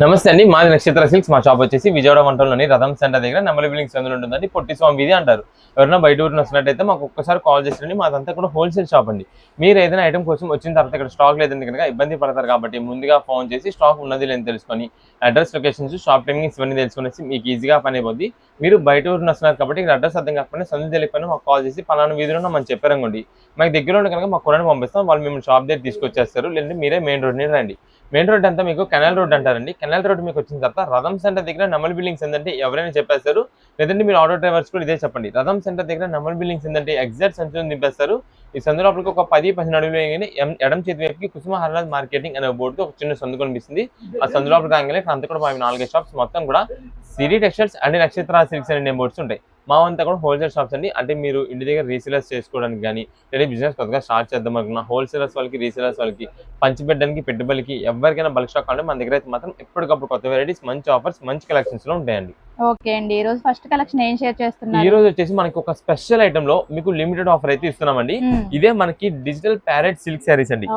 నమస్తే అండి. మాది నక్షత్ర సిల్క్స్. మా షాప్ వచ్చేసి విజయవాడ మంటలోని రథం సెంటర్ దగ్గర నెమలి బిల్డింగ్స్ అందులో ఉంటుందండి. పొట్టి స్వామి వీధి అంటారు. ఎవరైనా బయట ఊరిని వస్తున్నట్టయితే మాకు ఒక్కసారి కాల్ చేసిరండి. మాదంతా కూడా హోల్సేల్ షాప్ అండి. మీరు ఏదైనా ఐటమ్ కోసం వచ్చిన తర్వాత ఇక్కడ స్టాక్ లేదంటే కనుక ఇబ్బంది పడతారు కాబట్టి ముందుగా ఫోన్ చేసి స్టాక్ ఉన్నది లేదని తెలుసుకొని అడ్రస్, లొకేషన్స్, షాప్ టైమింగ్స్ ఇవన్నీ తెలుసుకునేసి మీకు ఈజీగా పని అయిపోద్ది. మీరు బయట ఊరిని వస్తున్నారు కాబట్టి ఇక్కడ అడ్రస్ అర్థం కాకపోయినా సందు తెలియకపోయినా మాకు కాల్ చేసి పలానా వీధిలో మనం చెప్పారనుకోండి, మాకు దగ్గర ఉండి కనుక మాకు కొనని పంపిస్తాం. వాళ్ళు మిమ్మల్ని షాప్ దగ్గర తీసుకొచ్చేస్తారు. లేదంటే మీరే మెయిన్ రోడ్ మీద రండి. మెయిన్ రోడ్ అంతా మీకు కెనాల్ రోడ్ అంటారండి. కెనాల్ రోడ్ మీకు వచ్చిన తర్వాత రథం సెంటర్ దగ్గర నెమలి బిల్డింగ్స్ ఏంటంటే ఎవరైనా చెప్పేస్తారు. లేదంటే మీరు ఆటో డ్రైవర్స్ కూడా ఇదే చెప్పండి. రథం సెంటర్ దగ్గర నెమలి బిల్డింగ్స్ ఏంటంటే ఎగ్జాక్ట్ సంచులను దింపేస్తారు. ఈ సందు లోపలికి ఒక 10-15 అడుగులు వేయగానే ఎడం చేతి వైపుకి కుసుమ హర్లాల్ మార్కెటింగ్ అనే బోర్డుతో ఒక చిన్న సందు కనిపిస్తుంది. ఆ సందు లోపలికి రాగానే అంతా కూడా 4 షాప్స్ మొత్తం కూడా సిరి టెక్స్టైల్స్ అండ్ నక్షత్ర సిల్క్స్ అనే బోర్డ్స్ ఉంటాయి. మా అంతా కూడా హోల్సేల్ షాప్స్ అండి. అంటే మీరు ఇంటి దగ్గర రీసేలర్స్ చేసుకోవడానికి కానీ, లేదా బిజినెస్ కొత్తగా స్టార్ట్ చేద్దాం అనుకున్నా హోల్సేలర్స్ వాళ్ళకి, రీసేలర్స్ వాళ్ళకి, పంచిపెట్టడానికి, పెట్టుబడికి ఎవరికైనా బల్క్ స్టాక్ అంటే మన దగ్గర అయితే మాత్రం ఎప్పటికప్పుడు కొత్త వెరైటీస్, మంచి ఆఫర్స్, మంచి కలెక్షన్స్ లో ఉంటాయండి. ఓకే అండి. ఈ రోజు ఫస్ట్ కలెక్షన్ ఏం షేర్ చేస్తున్నారు? ఈ రోజు వచ్చేసి మనకి ఒక స్పెషల్ ఐటమ్ లో మీకు లిమిటెడ్ ఆఫర్ అయితే ఇస్తున్నామండి. ఇదే మనకి డిజిటల్ ప్యారెట్ సిల్క్ శారీస్ అండి.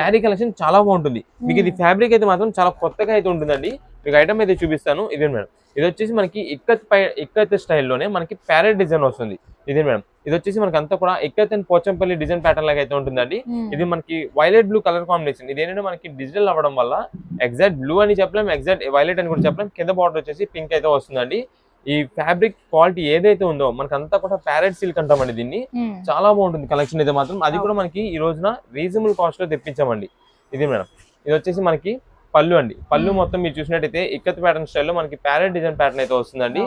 శారీ కలెక్షన్ చాలా బాగుంటుంది. మీకు ఇది ఫ్యాబ్రిక్ అయితే మాత్రం చాలా కొత్తగా అయితే ఉంటుందండి. మీకు ఐటమ్ అయితే చూపిస్తాను. ఇదే మేడం, ఇది వచ్చేసి మనకి ఇక్కత్ స్టైల్లోనే మనకి ప్యారెట్ డిజైన్ వస్తుంది. ఇదే మేడం, ఇది వచ్చేసి మనకి అంతా కూడా ikat and Pochampally design pattern లాగా అయితే ఉంటుందండి. ఇది మనకి వైలెట్ బ్లూ కలర్ కాంబినేషన్. ఇది ఏంటంటే మనకి డిజిటల్ అవ్వడం వల్ల ఎగ్జాక్ట్ బ్లూ అని చెప్పలేం, ఎగ్జాక్ట్ వైలెట్ అని కూడా చెప్పలేం. కింద బార్డర్ వచ్చేసి పింక్ అయితే వస్తుందండి. ఈ ఫ్యాబ్రిక్ క్వాలిటీ ఏదైతే ఉందో మనకి అంతా కూడా ప్యారెట్ సిల్క్ అంటామండి దీన్ని. చాలా బాగుంటుంది కలెక్షన్ అయితే మాత్రం. అది కూడా మనకి ఈ రోజున రీజనబుల్ కాస్ట్ లో తెప్పించామండి. ఇది మేడం, ఇది వచ్చేసి మనకి పళ్ళు అండి. పళ్ళు మొత్తం మీరు చూసినట్టయితే ఇక్కత్ ప్యాటర్న్ స్టైల్లో మనకి ప్యారెట్ డిజైన్ ప్యాటర్న్ అయితే వస్తుందండి.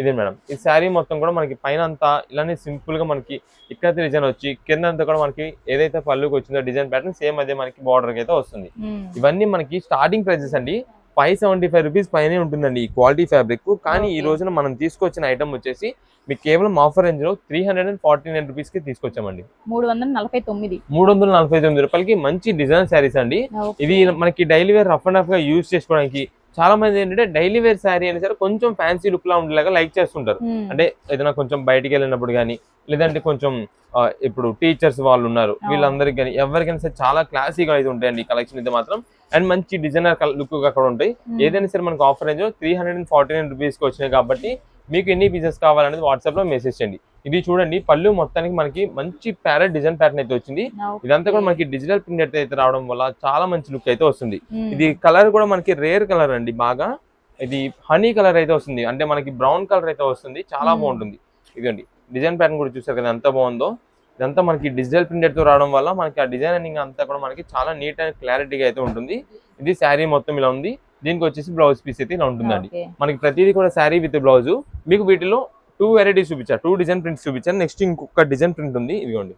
ఇది మేడం, ఈ శారీ మొత్తం కూడా మనకి పైన అంతా ఇలానే సింపుల్ గా మనకి ఇక్కత్ డిజైన్ వచ్చి కింద అంతా కూడా మనకి ఏదైతే పళ్ళుకి వచ్చిందో డిజైన్ ప్యాటర్న్ సేమ్ అదే మనకి బార్డర్ అయితే వస్తుంది. ఇవన్నీ మనకి స్టార్టింగ్ ప్రైజెస్ అండి. 575 రూపీస్ పైనే ఉంటుందండి ఈ క్వాలిటీ ఫ్యాబ్రిక్. కానీ ఈ రోజున మనం తీసుకొచ్చిన ఐటమ్ వచ్చేసి మీకు కేవలం ఆఫర్ రేంజ్ లో 349 రూపీస్ కి తీసుకొచ్చామండి. 349 రూపాయలకి మంచి డిజైన్ శారీస్ అండి. ఇది మనకి డైలీ వేర్ రఫ్ అండ్ రఫ్ గా యూజ్ చేసుకోవడానికి చాలా మంది ఏంటంటే డైలీ వేర్ శారీ అయినా సరే కొంచెం ఫ్యాన్సీ లుక్ లా ఉండేలాగా లైక్ చేస్తుంటారు. అంటే ఏదైనా కొంచెం బయటికి వెళ్ళినప్పుడు కానీ, లేదంటే కొంచెం ఇప్పుడు టీచర్స్ వాళ్ళు ఉన్నారు వీళ్ళందరికి కానీ ఎవరికైనా సరే చాలా క్లాసీగా అయితే ఉంటాయండి ఈ కలెక్షన్ అయితే మాత్రం. అండ్ మంచి డిజైనర్ లుక్ అక్కడ ఉంటాయి. ఏదైనా సరే మనకు ఆఫర్ రేంజ్ 349 రూపీస్ కి వచ్చినాయి కాబట్టి మీకు ఎన్ని పీసెస్ కావాలనేది వాట్సాప్ లో మెసేజ్ చేయండి. ఇది చూడండి, పళ్ళు మొత్తానికి మనకి మంచి ప్యారెట్ డిజైన్ ప్యాటర్న్ అయితే వచ్చింది. ఇదంతా కూడా మనకి డిజిటల్ ప్రింట్ అయితే రావడం వల్ల చాలా మంచి లుక్ అయితే వస్తుంది. ఇది కలర్ కూడా మనకి రేర్ కలర్ అండి. బాగా ఇది హనీ కలర్ అయితే వస్తుంది. అంటే మనకి బ్రౌన్ కలర్ అయితే వస్తుంది. చాలా బాగుంటుంది. ఇదండి డిజైన్ ప్యాటర్న్ కూడా చూసారు కదా ఎంత బాగుందో. ఇదంతా మనకి డిజిటల్ ప్రింటెడ్ తో రావడం వల్ల మనకి ఆ డిజైనింగ్ అంతా కూడా మనకి చాలా నీట్ అండ్ క్లారిటీగా అయితే ఉంటుంది. ఇది శారీ మొత్తం ఇలా ఉంది. దీనికి వచ్చేసి బ్లౌజ్ పీస్ అయితే ఇలా ఉంటుందండి. మనకి ప్రతిదీ కూడా శారీ విత్ బ్లౌజ్. మీకు వీటిలో 2 వెరైటీస్ చూపించారు, 2 డిజైన్ ప్రింట్స్ చూపించారు. నెక్స్ట్ ఇంకొక డిజైన్ ప్రింట్ ఉంది, ఇదిగోండి.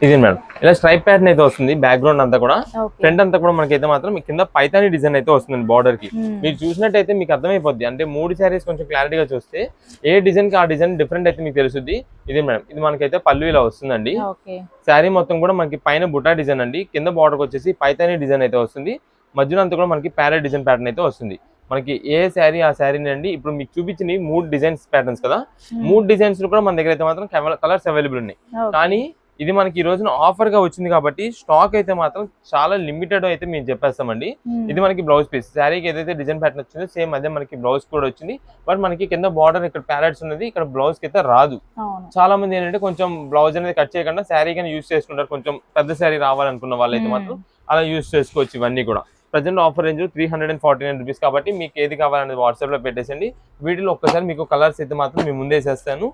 ఇది మేడం, ఇలా స్ట్రైప్ ప్యాటర్న్ అయితే వస్తుంది. బ్యాక్గ్రౌండ్ అంతా కూడా ఫ్రంట్ అంతా కూడా మనకైతే మాత్రం కింద పైతాని డిజైన్ అయితే వస్తుంది బార్డర్ కి. మీరు చూసినట్టయితే మీకు అర్థమైపోద్ది. అంటే 3 శారీస్ కొంచెం క్లారిటీగా చూస్తే ఏ డిజైన్ కి ఆ డిజైన్ డిఫరెంట్ అయితే మీకు తెలుస్తుంది. ఇది మేడం, ఇది మనకైతే పళ్ళు ఇలా వస్తుందండి. శారీ మొత్తం కూడా మనకి పైన బుటా డిజైన్ అండి. కింద బార్డర్ వచ్చేసి పైతాని డిజైన్ అయితే వస్తుంది. మధ్యలో అంతా కూడా మనకి ప్యారెట్ డిజైన్ ప్యాటర్న్ అయితే వస్తుంది. మనకి ఏ శారీ ఆ శారీని అండి. ఇప్పుడు మీకు చూపించిన 3 డిజైన్స్ ప్యాటర్న్స్ కదా, 3 డిజైన్స్ కూడా మన దగ్గర అయితే మాత్రం కలర్స్ అవైలబుల్ ఉన్నాయి. కానీ ఇది మనకి ఈ రోజున ఆఫర్ గా వచ్చింది కాబట్టి స్టాక్ అయితే మాత్రం చాలా లిమిటెడ్ అయితే మేము చెప్పేస్తామండి. ఇది మనకి బ్లౌజ్ పీస్. శారీకి ఏదైతే డిజైన్ ప్యాటర్న్ వచ్చిందో సేమ్ అదే మనకి బ్లౌజ్ కూడా వచ్చింది. బట్ మనకి కింద బార్డర్ ఇక్కడ ప్యారెట్స్ ఉన్నది, ఇక్కడ బ్లౌజ్ కి అయితే రాదు. చాలా మంది ఏంటంటే కొంచెం బ్లౌజ్ అనేది కట్ చేయకుండా శారీ కానీ యూజ్ చేసుకుంటారు. కొంచెం పెద్ద శారీ రావాలనుకున్న వాళ్ళైతే మాత్రం అలా యూజ్ చేసుకోవచ్చు. ఇవన్నీ కూడా ప్రజెంట్ ఆఫర్ రేంజ్ 349 రూపీస్ కాబట్టి మీకు ఏది కావాలనేది వాట్సాప్ లో పెట్టేసండి. వీటిలో ఒక్కసారి మీకు కలర్స్ అయితే మాత్రం మేము ముందే చేస్తాను.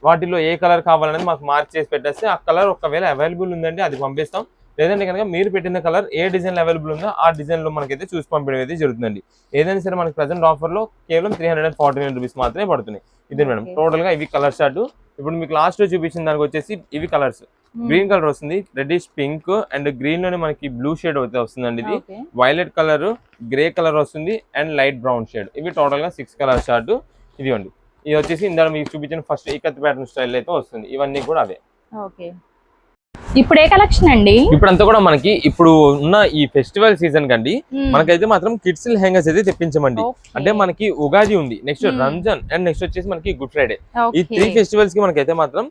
వాటిలో ఏ కలర్ కావాలనేది మాకు మార్క్ చేసి పెట్టేస్తే ఆ కలర్ ఒకవేళ అవైలబుల్ ఉందంటే అది పంపిస్తాం. లేదంటే కనుక మీరు పెట్టిన కలర్ ఏ డిజైన్ అవైలబుల్ ఉందో ఆ డిజైన్ లో మనకైతే చూసి పంపించడం అయితే జరుగుతుందండి. ఏదైనా సరే మనకి ప్రజెంట్ ఆఫర్ లో కేవలం 349 రూపీస్ మాత్రమే పడుతున్నాయి. ఇదే మేడం టోటల్ గా ఇవి కలర్ షార్ట్. ఇప్పుడు మీకు లాస్ట్ లో చూపించిన దానికి వచ్చేసి ఇవి కలర్స్. గ్రీన్ కలర్ వస్తుంది, రెడ్డిష్ పింక్ అండ్ గ్రీన్ లోనే మనకి బ్లూ షేడ్ అయితే వస్తుందండి. ఇది వైలెట్ కలర్, గ్రే కలర్ వస్తుంది అండ్ లైట్ బ్రౌన్ షేడ్. ఇవి టోటల్ గా 6 కలర్ షార్ట్. ఇదిగోండి, ఇది వచ్చేసి ఇందులో మీకు చూపించిన ఫస్ట్ ఇక్కత్ ప్యాటర్న్ స్టైల్ అయితే వస్తుంది. ఇవన్నీ కూడా అవే. ఇప్పుడు ఏ కలెక్షన్ అండి? ఇప్పుడంతా కూడా మనకి ఇప్పుడు ఉన్న ఈ ఫెస్టివల్ సీజన్ కండి మనకైతే మాత్రం కిడ్స్ లెహంగాస్ అయితే తెప్పించమండి. అంటే మనకి ఉగాది ఉంది, నెక్స్ట్ రంజాన్ అండ్ నెక్స్ట్ వచ్చేసి మనకి గుడ్ ఫ్రైడే. ఈ 3 ఫెస్టివల్స్ కి మనకైతే మాత్రం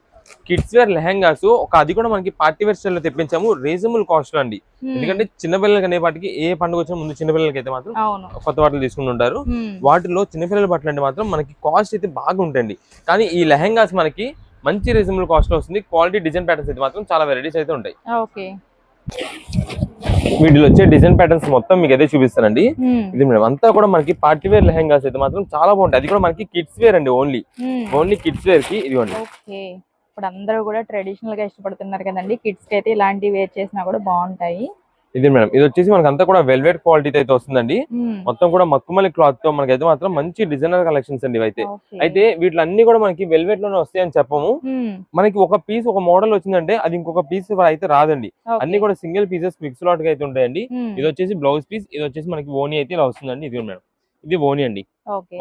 కిడ్స్ వేర్ లెహంగాస్ అది కూడా మనకి పార్టీ వేర్ స్టైల్ లో తెప్పించాము, రీజనబుల్ కాస్ట్ లో అండి. ఎందుకంటే చిన్నపిల్లలకి అనే వాటికి ఏ పండుగ వచ్చినా ముందు చిన్నపిల్లలకి అయితే మాత్రం కొత్త బట్టలు తీసుకుని ఉంటారు. వాటిలో చిన్నపిల్లల బట్టలు అంటే మాత్రం మనకి కాస్ట్ అయితే బాగా ఉంటుంది. కానీ ఈ లెహంగాస్ మనకి మంచి రీజనబుల్ కాస్ట్ లో వస్తుంది. క్వాలిటీ డిజైన్ ప్యాటర్న్స్ అయితే మాత్రం చాలా వెరైటీస్ అయితే ఉంటాయి. వీటిలో వచ్చే డిజైన్ ప్యాటర్న్స్ మొత్తం మీకు అదే చూపిస్తానండి. ఇది మేడం అంతా కూడా మనకి పార్టీ వేర్ లెహంగాస్ అయితే మాత్రం చాలా బాగుంటాయి. అది కూడా మనకి కిడ్స్ వేర్ అండి, ఓన్లీ కిడ్స్ వేర్ కి ఇదిగోండి. ఇప్పుడు అందరూ కూడా ట్రెడిషనల్ గా ఇష్టపడుతున్నారు కదండి, కిడ్స్ కి అయితే ఇలాంటివి వేర్ చేసినా కూడా బాగుంటాయి. ఇది మేడం ఇది వచ్చేసి మనకి అంతా కూడా వెల్వెట్ క్వాలిటీ అయితే వస్తుందండి. మొత్తం కూడా మక్కుమలి క్లాత్ తో మనకి అయితే మాత్రం మంచి డిజైనర్ కలెక్షన్స్ అండి అయితే వీటిలో అన్ని కూడా మనకి వెల్వెట్ లోనే వస్తాయని చెప్పము. మనకి ఒక పీస్ ఒక మోడల్ వచ్చిందంటే అది ఇంకొక పీస్ అయితే రాదండి. అన్ని కూడా సింగిల్ పీసెస్ మిక్స్ లాట్ గా అయితే ఉంటాయండి. ఇది వచ్చేసి బ్లౌజ్ పీస్, ఇది వచ్చేసి మనకి ఓనీ అయితే ఇలా వస్తుందండి. ఇది మేడం ఇది ఓనీ అండి.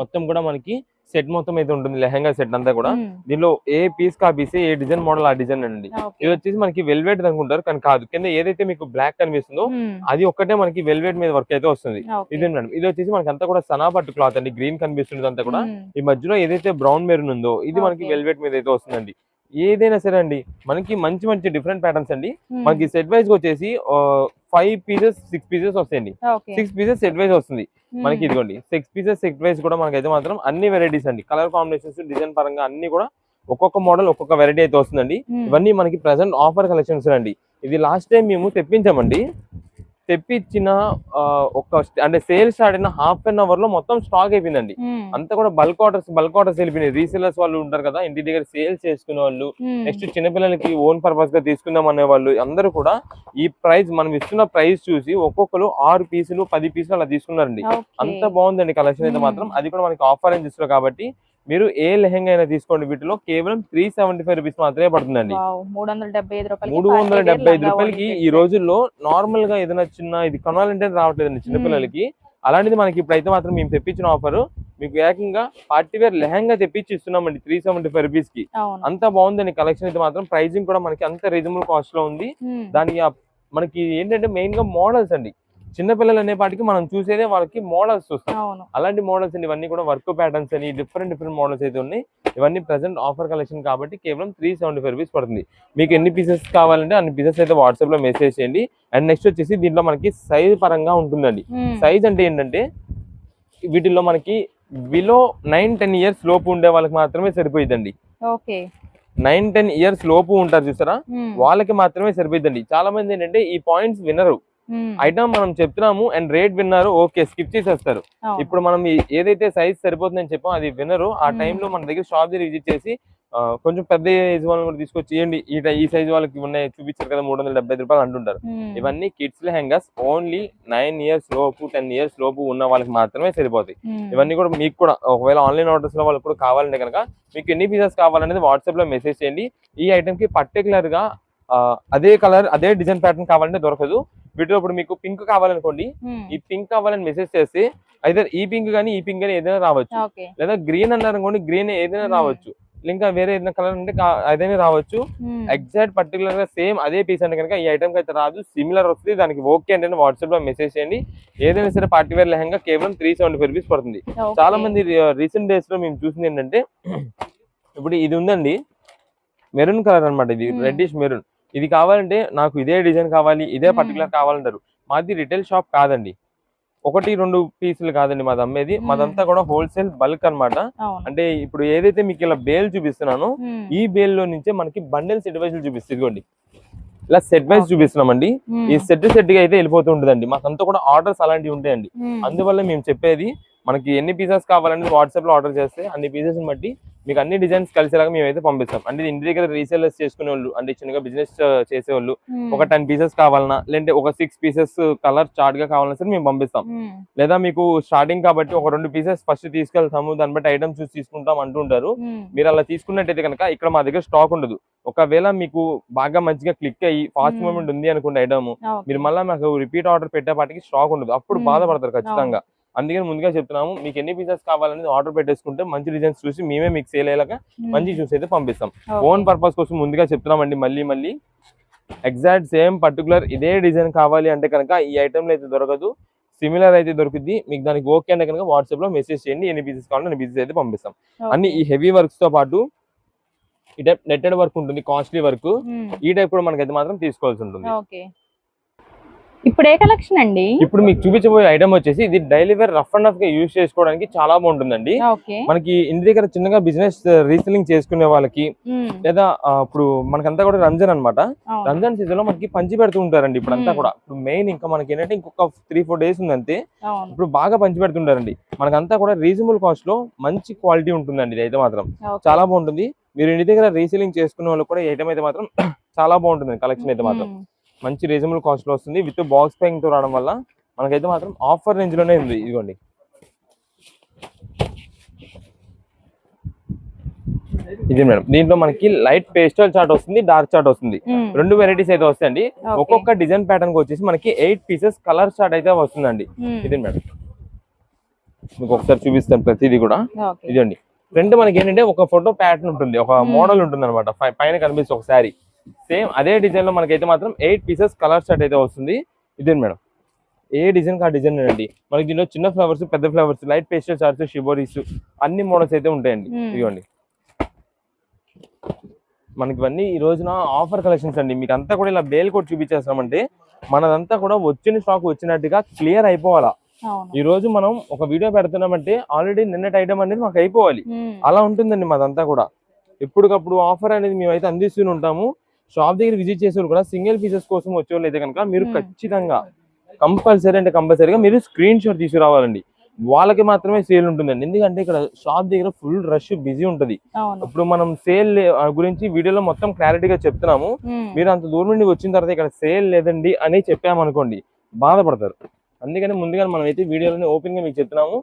మొత్తం కూడా మనకి సెట్ మొత్తం అయితే ఉంటుంది, లెహంగా సెట్ అంతా కూడా. దీనిలో ఏ పీస్ కా పీస్, ఏ డిజైన్ మోడల్ ఆ డిజైన్ అండి. ఇది వచ్చేసి మనకి వెల్వెట్ అనుకుంటారు కానీ కాదు, కింద ఏదైతే మీకు బ్లాక్ కనిపిస్తుందో అది ఒక్కటే మనకి వెల్వెట్ మీద వర్క్ అయితే వస్తుంది. ఇది మేడం ఇది వచ్చేసి మనకి అంతా కూడా సనా పట్టు క్లాత్ అండి. గ్రీన్ కనిపిస్తుంది అంతా కూడా. ఈ మధ్యలో ఏదైతే బ్రౌన్ మెరూన్ ఉందో ఇది మనకి వెల్వెట్ మీద అయితే వస్తుందండి. ఏదైనా సరే అండి మనకి మంచి మంచి డిఫరెంట్ ప్యాటర్న్స్ అండి. మనకి సెట్ వైజ్ వచ్చేసి 5 పీసెస్ 6 పీసెస్ వస్తాయండి. 6 పీసెస్ సెట్ వైజ్ వస్తుంది మనకి. ఇదిగోండి 6 పీసెస్ సెట్ వైజ్ కూడా మనకైతే మాత్రం అన్ని వెరైటీస్ అండి. కలర్ కాంబినేషన్స్, డిజైన్ పరంగా అన్ని కూడా ఒక్కొక్క మోడల్ ఒక్కొక్క వెరైటీ అయితే వస్తుందండి. ఇవన్నీ మనకి ప్రెసెంట్ ఆఫర్ కలెక్షన్స్ అండి. ఇది లాస్ట్ టైం మేము తెప్పించామండి. తెప్పించిన అంటే సేల్ స్టార్ట్ అయిన హాఫ్ అన్ అవర్ లో మొత్తం స్టాక్ అయిపోయిందండి. అంతా కూడా బల్క్ ఆర్డర్స్ వెళ్ళిపోయినాయి. రీసేలర్స్ వాళ్ళు ఉంటారు కదా, ఇంటి దగ్గర సేల్స్ చేసుకునే వాళ్ళు, నెక్స్ట్ చిన్నపిల్లలకి ఓన్ పర్పస్ గా తీసుకుందాం అనే వాళ్ళు అందరూ కూడా ఈ ప్రైస్ మనం ఇస్తున్న ప్రైస్ చూసి ఒక్కొక్కరు 6 పీసులు 10 పీసులు అలా తీసుకున్నారండి. అంత బాగుందండి కలెక్షన్ అయితే మాత్రం. అది కూడా మనకి ఆఫర్ అని ఇస్తున్నారు కాబట్టి మీరు ఏ లెహంగా అయినా తీసుకోండి, వీటిలో కేవలం 375 రూపీస్ మాత్రమే పడుతుందండి. 375 రూపాయలకి ఈ రోజుల్లో నార్మల్ గా ఏదైనా చిన్న ఇది కొనాలంటే రావట్లేదండి చిన్నపిల్లలకి. అలాంటిది మనకి ఇప్పుడైతే మాత్రం మేము తెప్పించిన ఆఫర్ మీకు ఏకంగా పార్టీ వేర్ లెహంగా తెప్పించి ఇస్తున్నామండి 375 రూపీస్ కి. అంత బాగుందండి కలెక్షన్ అయితే మాత్రం. ప్రైజింగ్ కూడా మనకి అంత రీజనబుల్ కాస్ట్ లో ఉంది. దానికి మనకి ఏంటంటే మెయిన్ గా మోడల్స్ అండి. చిన్నపిల్లలు అనే పాటికి మనం చూసేదే వాళ్ళకి మోడల్స్ చూస్తాం. అలాంటి మోడల్స్ అండి ఇవన్నీ కూడా. వర్క్ ప్యాటర్న్స్ అని డిఫరెంట్ మోడల్స్ అయితే ఉన్నాయి. ఇవన్నీ ప్రెసెంట్ ఆఫర్ కలెక్షన్ కాబట్టి కేవలం 375 రూపీస్ పడుతుంది. మీకు ఎన్ని పీసెస్ కావాలంటే అన్ని పీసెస్ అయితే వాట్సాప్ లో మెసేజ్ చేయండి. అండ్ నెక్స్ట్ వచ్చేసి దీంట్లో మనకి సైజ్ పరంగా ఉంటుందండి. సైజ్ అంటే ఏంటంటే వీటిల్లో మనకి బిలో 9-10 ఇయర్స్ లోపు ఉండే వాళ్ళకి మాత్రమే సరిపోయిందండి. 9-10 ఇయర్స్ లోపు ఉంటారు చూసారా, వాళ్ళకి మాత్రమే సరిపోయిందండి. చాలా మంది ఏంటంటే ఈ పాయింట్స్ వినరు. ఐటమ్ మనం చెప్తున్నాము అండ్ రేట్ విన్నారు, ఓకే స్కిప్ చేసేస్తారు. ఇప్పుడు మనం ఏదైతే సైజ్ సరిపోతుందని చెప్పాం అది వినరు. ఆ టైంలో మన దగ్గర షాప్ దగ్గర విజిట్ చేసి కొంచెం పెద్ద ఏజ్ వాళ్ళని కూడా తీసుకొచ్చి ఇవ్వండి, ఈ సైజ్ వాళ్ళకి ఉన్నాయి చూపించారు కదా 375 రూపాయలు అంటుంటారు. ఇవన్నీ కిడ్స్ లెహంగాస్ ఓన్లీ 9 ఇయర్స్ లోపు 10 ఇయర్స్ లోపు ఉన్న వాళ్ళకి మాత్రమే సరిపోతాయి. ఇవన్నీ కూడా మీకు కూడా ఒకవేళ ఆన్లైన్ ఆర్డర్స్ లో వాళ్ళకి కూడా కావాలంటే కనుక మీకు ఎన్ని పీసెస్ కావాలనేది వాట్సాప్ లో మెసేజ్ చేయండి. ఈ ఐటమ్ కి పర్టికులర్ గా అదే కలర్ అదే డిజైన్ ప్యాటర్న్ కావాలంటే దొరకదు. వీటిలో ఇప్పుడు మీకు పింక్ కావాలనుకోండి, ఈ పింక్ కావాలని మెసేజ్ చేస్తే అయితే ఈ పింక్ కానీ ఏదైనా రావచ్చు. లేదా గ్రీన్ అన్నారు అనుకోండి, గ్రీన్ ఏదైనా రావచ్చు. ఇంకా వేరే ఏదైనా కలర్ అంటే అదైనా రావచ్చు. ఎగ్జాక్ట్ పర్టికులర్ గా సేమ్ అదే పీస్ అంటే కనుక ఈ ఐటమ్ కి అయితే రాదు, సిమిలర్ వస్తుంది. దానికి ఓకే అంటే వాట్సాప్ లో మెసేజ్ చేయండి. ఏదైనా సరే పార్టీ వేర్ లెహంగా కేవలం 375 రూపీస్ పడుతుంది. చాలా మంది రీసెంట్ డేస్ లో మేము చూసింది ఏంటంటే ఇప్పుడు ఇది ఉందండి, మెరూన్ కలర్ అనమాట. ఇది రెడ్డిష్ మెరూన్. ఇది కావాలంటే నాకు ఇదే డిజైన్ కావాలి, ఇదే పర్టికులర్ కావాలంటారు. మాది రిటైల్ షాప్ కాదండి, 1-2 పీసులు కాదండి మాది అమ్మేది. మాదంతా కూడా హోల్సేల్ బల్క్ అన్నమాట. అంటే ఇప్పుడు ఏదైతే మీకు ఇలా బేల్ చూపిస్తున్నానో ఈ బేల్ లో నుంచే మనకి బండిల్ సెట్ వైజ్ చూపిస్తుంది. ఇదిగోండి ఇలా సెట్ వైజ్ చూపిస్తున్నామండి. ఈ సెట్ గా అయితే వెళ్ళిపోతూ ఉంటుందండి. మాకంతా కూడా ఆర్డర్స్ అలాంటివి ఉంటాయండి. అందువల్ల మేము చెప్పేది మనకి ఎన్ని పీసెస్ కావాలని వాట్సాప్ లో ఆర్డర్ చేస్తే అన్ని పీసెస్ బట్టి మీకు అన్ని డిజైన్స్ కలిసేలాగా మేమైతే పంపిస్తాం. అంటే ఇంటి దగ్గర రీసేలర్స్ చేసుకునే వాళ్ళు, అంటే చిన్నగా బిజినెస్ చేసేవాళ్ళు ఒక 10 పీసెస్ కావాలన్నా, లేదంటే ఒక 6 పీసెస్ కలర్ చార్ట్ గా కావాలన్నా సరే మేము పంపిస్తాం. లేదా మీకు స్టార్టింగ్ కాబట్టి ఒక 2 పీసెస్ ఫస్ట్ తీసుకెళ్తాము, దాన్ని బట్టి ఐటమ్ చూసి తీసుకుంటాం అంటుంటారు. మీరు అలా తీసుకున్నట్టయితే కనుక ఇక్కడ మా దగ్గర స్టాక్ ఉండదు. ఒకవేళ మీకు బాగా మంచిగా క్లిక్ అయ్యి ఫాస్ట్ మూవ్మెంట్ ఉంది అనుకోండి ఐటమ్, మీరు మళ్ళీ మాకు రిపీట్ ఆర్డర్ పెట్టేపాటికి స్టాక్ ఉండదు. అప్పుడు బాధపడతారు ఖచ్చితంగా. అందుకని ముందుగా చెప్తున్నాము, మీకు ఎన్ని పీసెస్ కావాలనేది ఆర్డర్ పెట్టేసుకుంటే మంచి డిజైన్స్ చూసి మేమే మీకు సేల్ అయ్యేలాగా మంచి చూసి అయితే పంపిస్తాం. ఓన్ పర్పస్ కోసం ముందుగా చెప్తున్నామండి. మళ్ళీ ఎగ్జాక్ట్ సేమ్ పర్టికులర్ ఇదే డిజైన్ కావాలి అంటే కనుక ఈ ఐటమ్ లో అయితే దొరకదు, సిమిలర్ అయితే దొరుకుద్ది. మీకు దానికి ఓకే అంటే కనుక వాట్సాప్ లో మెసేజ్ చేయండి, ఎన్ని పీసెస్ కావాలో అన్ని పీసెస్ అయితే పంపిస్తాం. అన్ని ఈ హెవీ వర్క్స్ తో పాటు ఈ టైప్ నెట్టెడ్ వర్క్ ఉంటుంది, కాస్ట్లీ వర్క్. ఈ టైప్ కూడా మనకైతే మాత్రం తీసుకోవాల్సి ఉంటుంది. ఓకే, ఇప్పుడు ఏ కలెక్షన్ అండి? ఇప్పుడు మీకు చూపించబోయే ఐటమ్ వచ్చేసి ఇది డైలీ వేర్ రఫ్ అండ్ రఫ్ గా యూజ్ చేసుకోవడానికి చాలా బాగుంటుందండి. మనకి ఇంటి దగ్గర చిన్నగా బిజినెస్ రీసెల్లింగ్ చేసుకునే వాళ్ళకి, లేదా ఇప్పుడు మనకంతా కూడా రంజాన్ అన్నమాట. రంజాన్ సీజన్ లో మనకి పంచి పెడుతూ ఉంటారండి ఇప్పుడంతా కూడా. ఇప్పుడు మెయిన్ ఇంకా మనకి ఏంటంటే ఇంకొక 3-4 days ఉంది అంతే. ఇప్పుడు బాగా పంచి పెడుతుంటారండి. మనకంతా కూడా రీజనబుల్ కాస్ట్ లో మంచి క్వాలిటీ ఉంటుందండి. ఇది అయితే మాత్రం చాలా బాగుంటుంది. మీరు ఇంటి దగ్గర రీసెల్లింగ్ చేసుకునే వాళ్ళు కూడా ఈ ఐటమ్ అయితే మాత్రం చాలా బాగుంటుంది. కలెక్షన్ అయితే మాత్రం మంచి రీజనబుల్ కాస్ట్ లో వస్తుంది. విత్ బాక్స్ ప్యాకింగ్ తో రావడం వల్ల మనకైతే మాత్రం ఆఫర్ రేంజ్ లోనే ఉంది. ఇదిగోండి, ఇది మేడం. దీంట్లో మనకి లైట్ పేస్టల్ చార్ట్ వస్తుంది, డార్క్ చార్ట్ వస్తుంది. 2 వెరైటీస్ అయితే వస్తాయండి. ఒక్కొక్క డిజైన్ ప్యాటర్న్ కి వచ్చేసి మనకి 8 pieces కలర్ చార్ట్ అయితే వస్తుందండి. ఇది మేడం, మీకు ఒకసారి చూపిస్తాను ప్రతిదీ కూడా. ఇదండి ఫ్రంట్ మనకి ఏంటంటే ఒక ఫోటో ప్యాటర్న్ ఉంటుంది, ఒక మోడల్ ఉంటుంది అనమాట. పైన కనిపిస్తుంది ఒక శారీ. సేమ్ అదే డిజైన్ లో మనకైతే మాత్రం 8 pieces కలర్ చార్ట్ అయితే వస్తుంది. ఇదే మేడం, ఏ డిజైన్ ఆ డిజైన్ అండి. మనకి దీనిలో చిన్న ఫ్లవర్స్, పెద్ద flowers, light pastel charts, shiboris అన్ని మోడల్స్ అయితే ఉంటాయండి. ఇదిగోండి, మనకి ఇవన్నీ ఈ రోజున ఆఫర్ కలెక్షన్స్ అండి. మీకు అంతా కూడా ఇలా బేల్ కోట్ చూపించేస్తామంటే మనదంతా కూడా వచ్చిన స్టాక్ వచ్చినట్టుగా క్లియర్ అయిపోవాలా. ఈ రోజు మనం ఒక వీడియో పెడుతున్నామంటే ఆల్రెడీ నిన్నటి ఐటమ్ అనేది మాకు అయిపోవాలి. అలా ఉంటుందండి మాదంతా కూడా. ఎప్పటికప్పుడు ఆఫర్ అనేది మేమైతే అందిస్తూనే ఉంటాము. షాప్ దగ్గర విజిట్ చేసే కూడా సింగిల్ పీసెస్ కోసం వచ్చేవాళ్ళు అయితే కనుక మీరు ఖచ్చితంగా కంపల్సరీగా మీరు స్క్రీన్ షాట్ తీసుకురావాలండి. వాళ్ళకి మాత్రమే సేల్ ఉంటుందండి. ఎందుకంటే ఇక్కడ షాప్ దగ్గర ఫుల్ రష్ బిజీ ఉంటది. ఇప్పుడు మనం సేల్ గురించి వీడియోలో మొత్తం క్లారిటీగా చెప్తున్నాము. మీరు అంత దూరం నుండి వచ్చిన తర్వాత ఇక్కడ సేల్ లేదండి అని చెప్పామనుకోండి బాధపడతారు. అందుకని ముందుగా మనం అయితే వీడియోలోనే ఓపెన్ గా మీకు చెప్తున్నాము.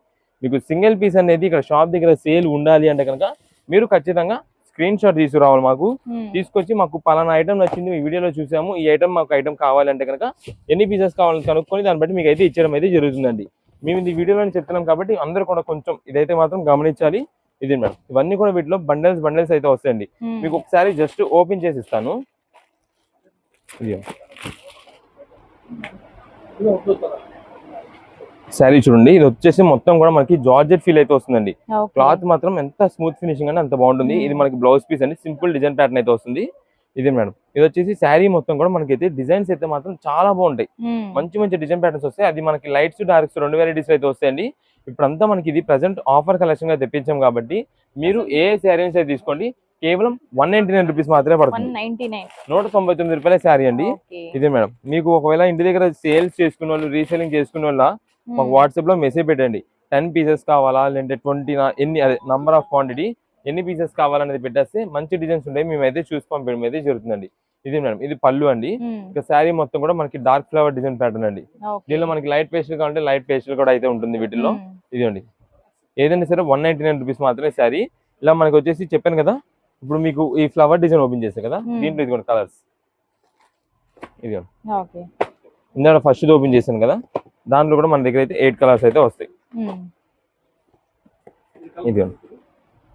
మీకు సింగిల్ పీస్ అనేది ఇక్కడ షాప్ దగ్గర సేల్ ఉండాలి అంటే కనుక మీరు ఖచ్చితంగా స్క్రీన్ షాట్ తీసుకురావాలి. మాకు తీసుకొచ్చి మాకు పలానా ఐటమ్ నచ్చింది, ఈ వీడియోలో చూసాము, ఈ ఐటమ్ మాకు ఐటమ్ కావాలంటే కనుక ఎన్ని పీసెస్ కావాలని కనుక్కొని దాన్ని బట్టి మీకు అయితే ఇచ్చడం అయితే జరుగుతుందండి. మేము ఇది వీడియోలో చెప్తున్నాం కాబట్టి అందరూ కూడా కొంచెం ఇదైతే మాత్రం గమనించాలి. ఇది మేడం, ఇవన్నీ కూడా వీటిలో బండిల్స్ అయితే వస్తాయండి. మీకు ఒకసారి జస్ట్ ఓపెన్ చేసి ఇస్తాను. శారీ చూడండి, ఇది వచ్చేసి మొత్తం కూడా మనకి జార్జెట్ ఫీల్ అయితే వస్తుందండి. క్లాత్ మాత్రం ఎంత స్మూత్ ఫినిషింగ్ అని అంత బాగుంటుంది. ఇది మనకి బ్లౌజ్ పీస్ అండి, సింపుల్ డిజైన్ ప్యాటర్న్ అయితే వస్తుంది. ఇదే మేడం, ఇది వచ్చేసి శారీ మొత్తం కూడా మనకైతే డిజైన్స్ అయితే మాత్రం చాలా బాగుంటాయి. మంచి డిజైన్ ప్యాటర్న్స్ వస్తాయి. అది మనకి లైట్స్ డార్క్స్ 2 వెరైటీస్ అయితే వస్తాయండి. ఇప్పుడంతా మనకి ఇది ప్రెసెంట్ ఆఫర్ కలెక్షన్ గా తెప్పించాం కాబట్టి మీరు ఏ శారీస్ అయితే తీసుకోండి కేవలం 199 రూపీస్ మాత్రమే పడుతుంది. 199 రూపాయల శారీ అండి. ఇదే మేడం, మీకు ఒకవేళ ఇంటి దగ్గర సేల్స్ చేసుకునే వాళ్ళు, రీసేలింగ్ చేసుకునే వాళ్ళ మాకు వాట్సాప్ లో మెసేజ్ పెట్టండి. 10 pieces కావాలా లేదంటే 20 ఎన్ని, అదే నంబర్ ఆఫ్ క్వాంటిటీ ఎన్ని పీసెస్ కావాలనేది పెట్టేస్తే మంచి డిజైన్స్ ఉంటాయి, మేమైతే చూసి పంపించడం అయితే జరుగుతుందండి. ఇది మేడం, ఇది పళ్ళు అండి. ఇక శారీ మొత్తం కూడా మనకి డార్క్ ఫ్లవర్ డిజైన్ ప్యాటర్న్ అండి. దీనిలో మనకి లైట్ పేస్టల్ కావాలంటే లైట్ పేస్టల్ కూడా అయితే ఉంటుంది వీటిల్లో. ఇదండి, ఏదైనా సరే 199 రూపీస్ మాత్రమే శారీ. ఇలా మనకి వచ్చేసి చెప్పాను కదా, ఇప్పుడు మీకు ఈ ఫ్లవర్ డిజైన్ ఓపెన్ చేస్తాను కదా, దీంట్లో ఇదిగోండి కలర్స్. ఇది ఇందాక ఫస్ట్ ఓపెన్ చేశాను కదా, దాంట్లో కూడా మన దగ్గర అయితే 8 కలర్స్ అయితే వస్తాయి. ఇది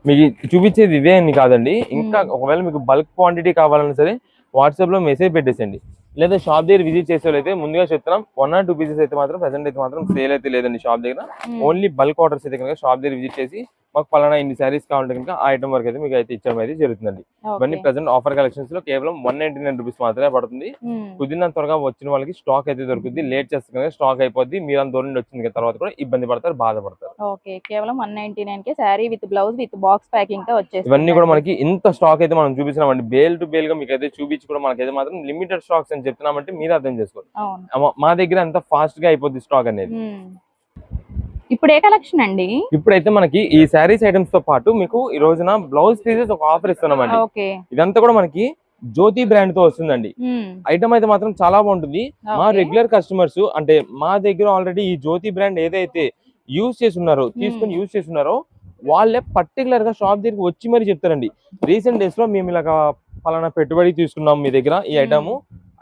మీకు చూపించేది ఇవే అని కాదండి, ఇంకా ఒకవేళ మీకు బల్క్ క్వాంటిటీ కావాలన్నా సరే వాట్సాప్ లో మెసేజ్ పెట్టేసండి. లేదా షాప్ దగ్గర విజిట్ చేసే అయితే ముందుగా చెప్తున్నాం 1 or 2 pieces అయితే మాత్రం ప్రెసెంట్ అయితే మాత్రం సేల్ అయితే లేదండి షాప్ దగ్గర. ఓన్లీ బల్క్ ఆర్డర్స్ అయితే కనుక షాప్ దగ్గర విజిట్ చేసి మాకు పలానా ఇన్ని శారీస్ కావాలంటే కనుక ఆ ఐటమ్ వరకు అయితే మీకు అయితే ఇచ్చడం అయితే జరుగుతుందండి. ఇవన్నీ ప్రెసెంట్ ఆఫర్ కలెక్షన్స్ లో కేవలం 199 రూపీస్ మాత్రమే పడుతుంది. కుదిరినంత త్వరగా వచ్చిన వాళ్ళకి స్టాక్ అయితే దొరుకుతుంది. లేట్ చేస్తే కనుక స్టాక్ అయిపోద్ది. మీరు అంత దూరం నుండి వచ్చిన తర్వాత కూడా ఇబ్బంది పడతారు, బాధపడతారు. ఓకే, కేవలం 199 కి sari with blouse with box packing తో వచ్చేసి ఇవన్నీ కూడా మనకి ఇంత స్టాక్ అయితే మనం చూపించినామండి. బేల్ టు బేల్ గా మీకు అయితే చూపించి కూడా మనకైతే మాత్రం లిమిటెడ్ స్టాక్స్ అని చెప్తున్నామంటే మీరు అర్థం చేసుకోవాలి. మా దగ్గర అంత ఫాస్ట్ గా అయిపోద్ది స్టాక్ అనేది. ఇప్పుడు ఏ కలెక్షన్ అండి? ఇప్పుడైతే మనకి ఈ శారీస్ ఐటమ్స్ తో పాటు మీకు ఈ రోజున బ్లౌజ్ పీసెస్ ఒక ఆఫర్ ఇస్తున్నామండి. ఇదంతా కూడా మనకి జ్యోతి బ్రాండ్ తో వస్తుందండి. ఐటమ్ అయితే మాత్రం చాలా బాగుంటుంది. మా రెగ్యులర్ కస్టమర్స్ అంటే మా దగ్గర ఆల్రెడీ ఈ జ్యోతి బ్రాండ్ ఏదైతే యూజ్ చేస్తున్నారో, తీసుకుని యూజ్ చేస్తున్నారో వాళ్ళే పర్టికులర్ గా షాప్ దగ్గరికి వచ్చి మరి చెప్తారండి. రీసెంట్ డేస్ లో మేము ఇలా పలానా పెట్టుబడి తీసుకున్నాం మీ దగ్గర, ఈ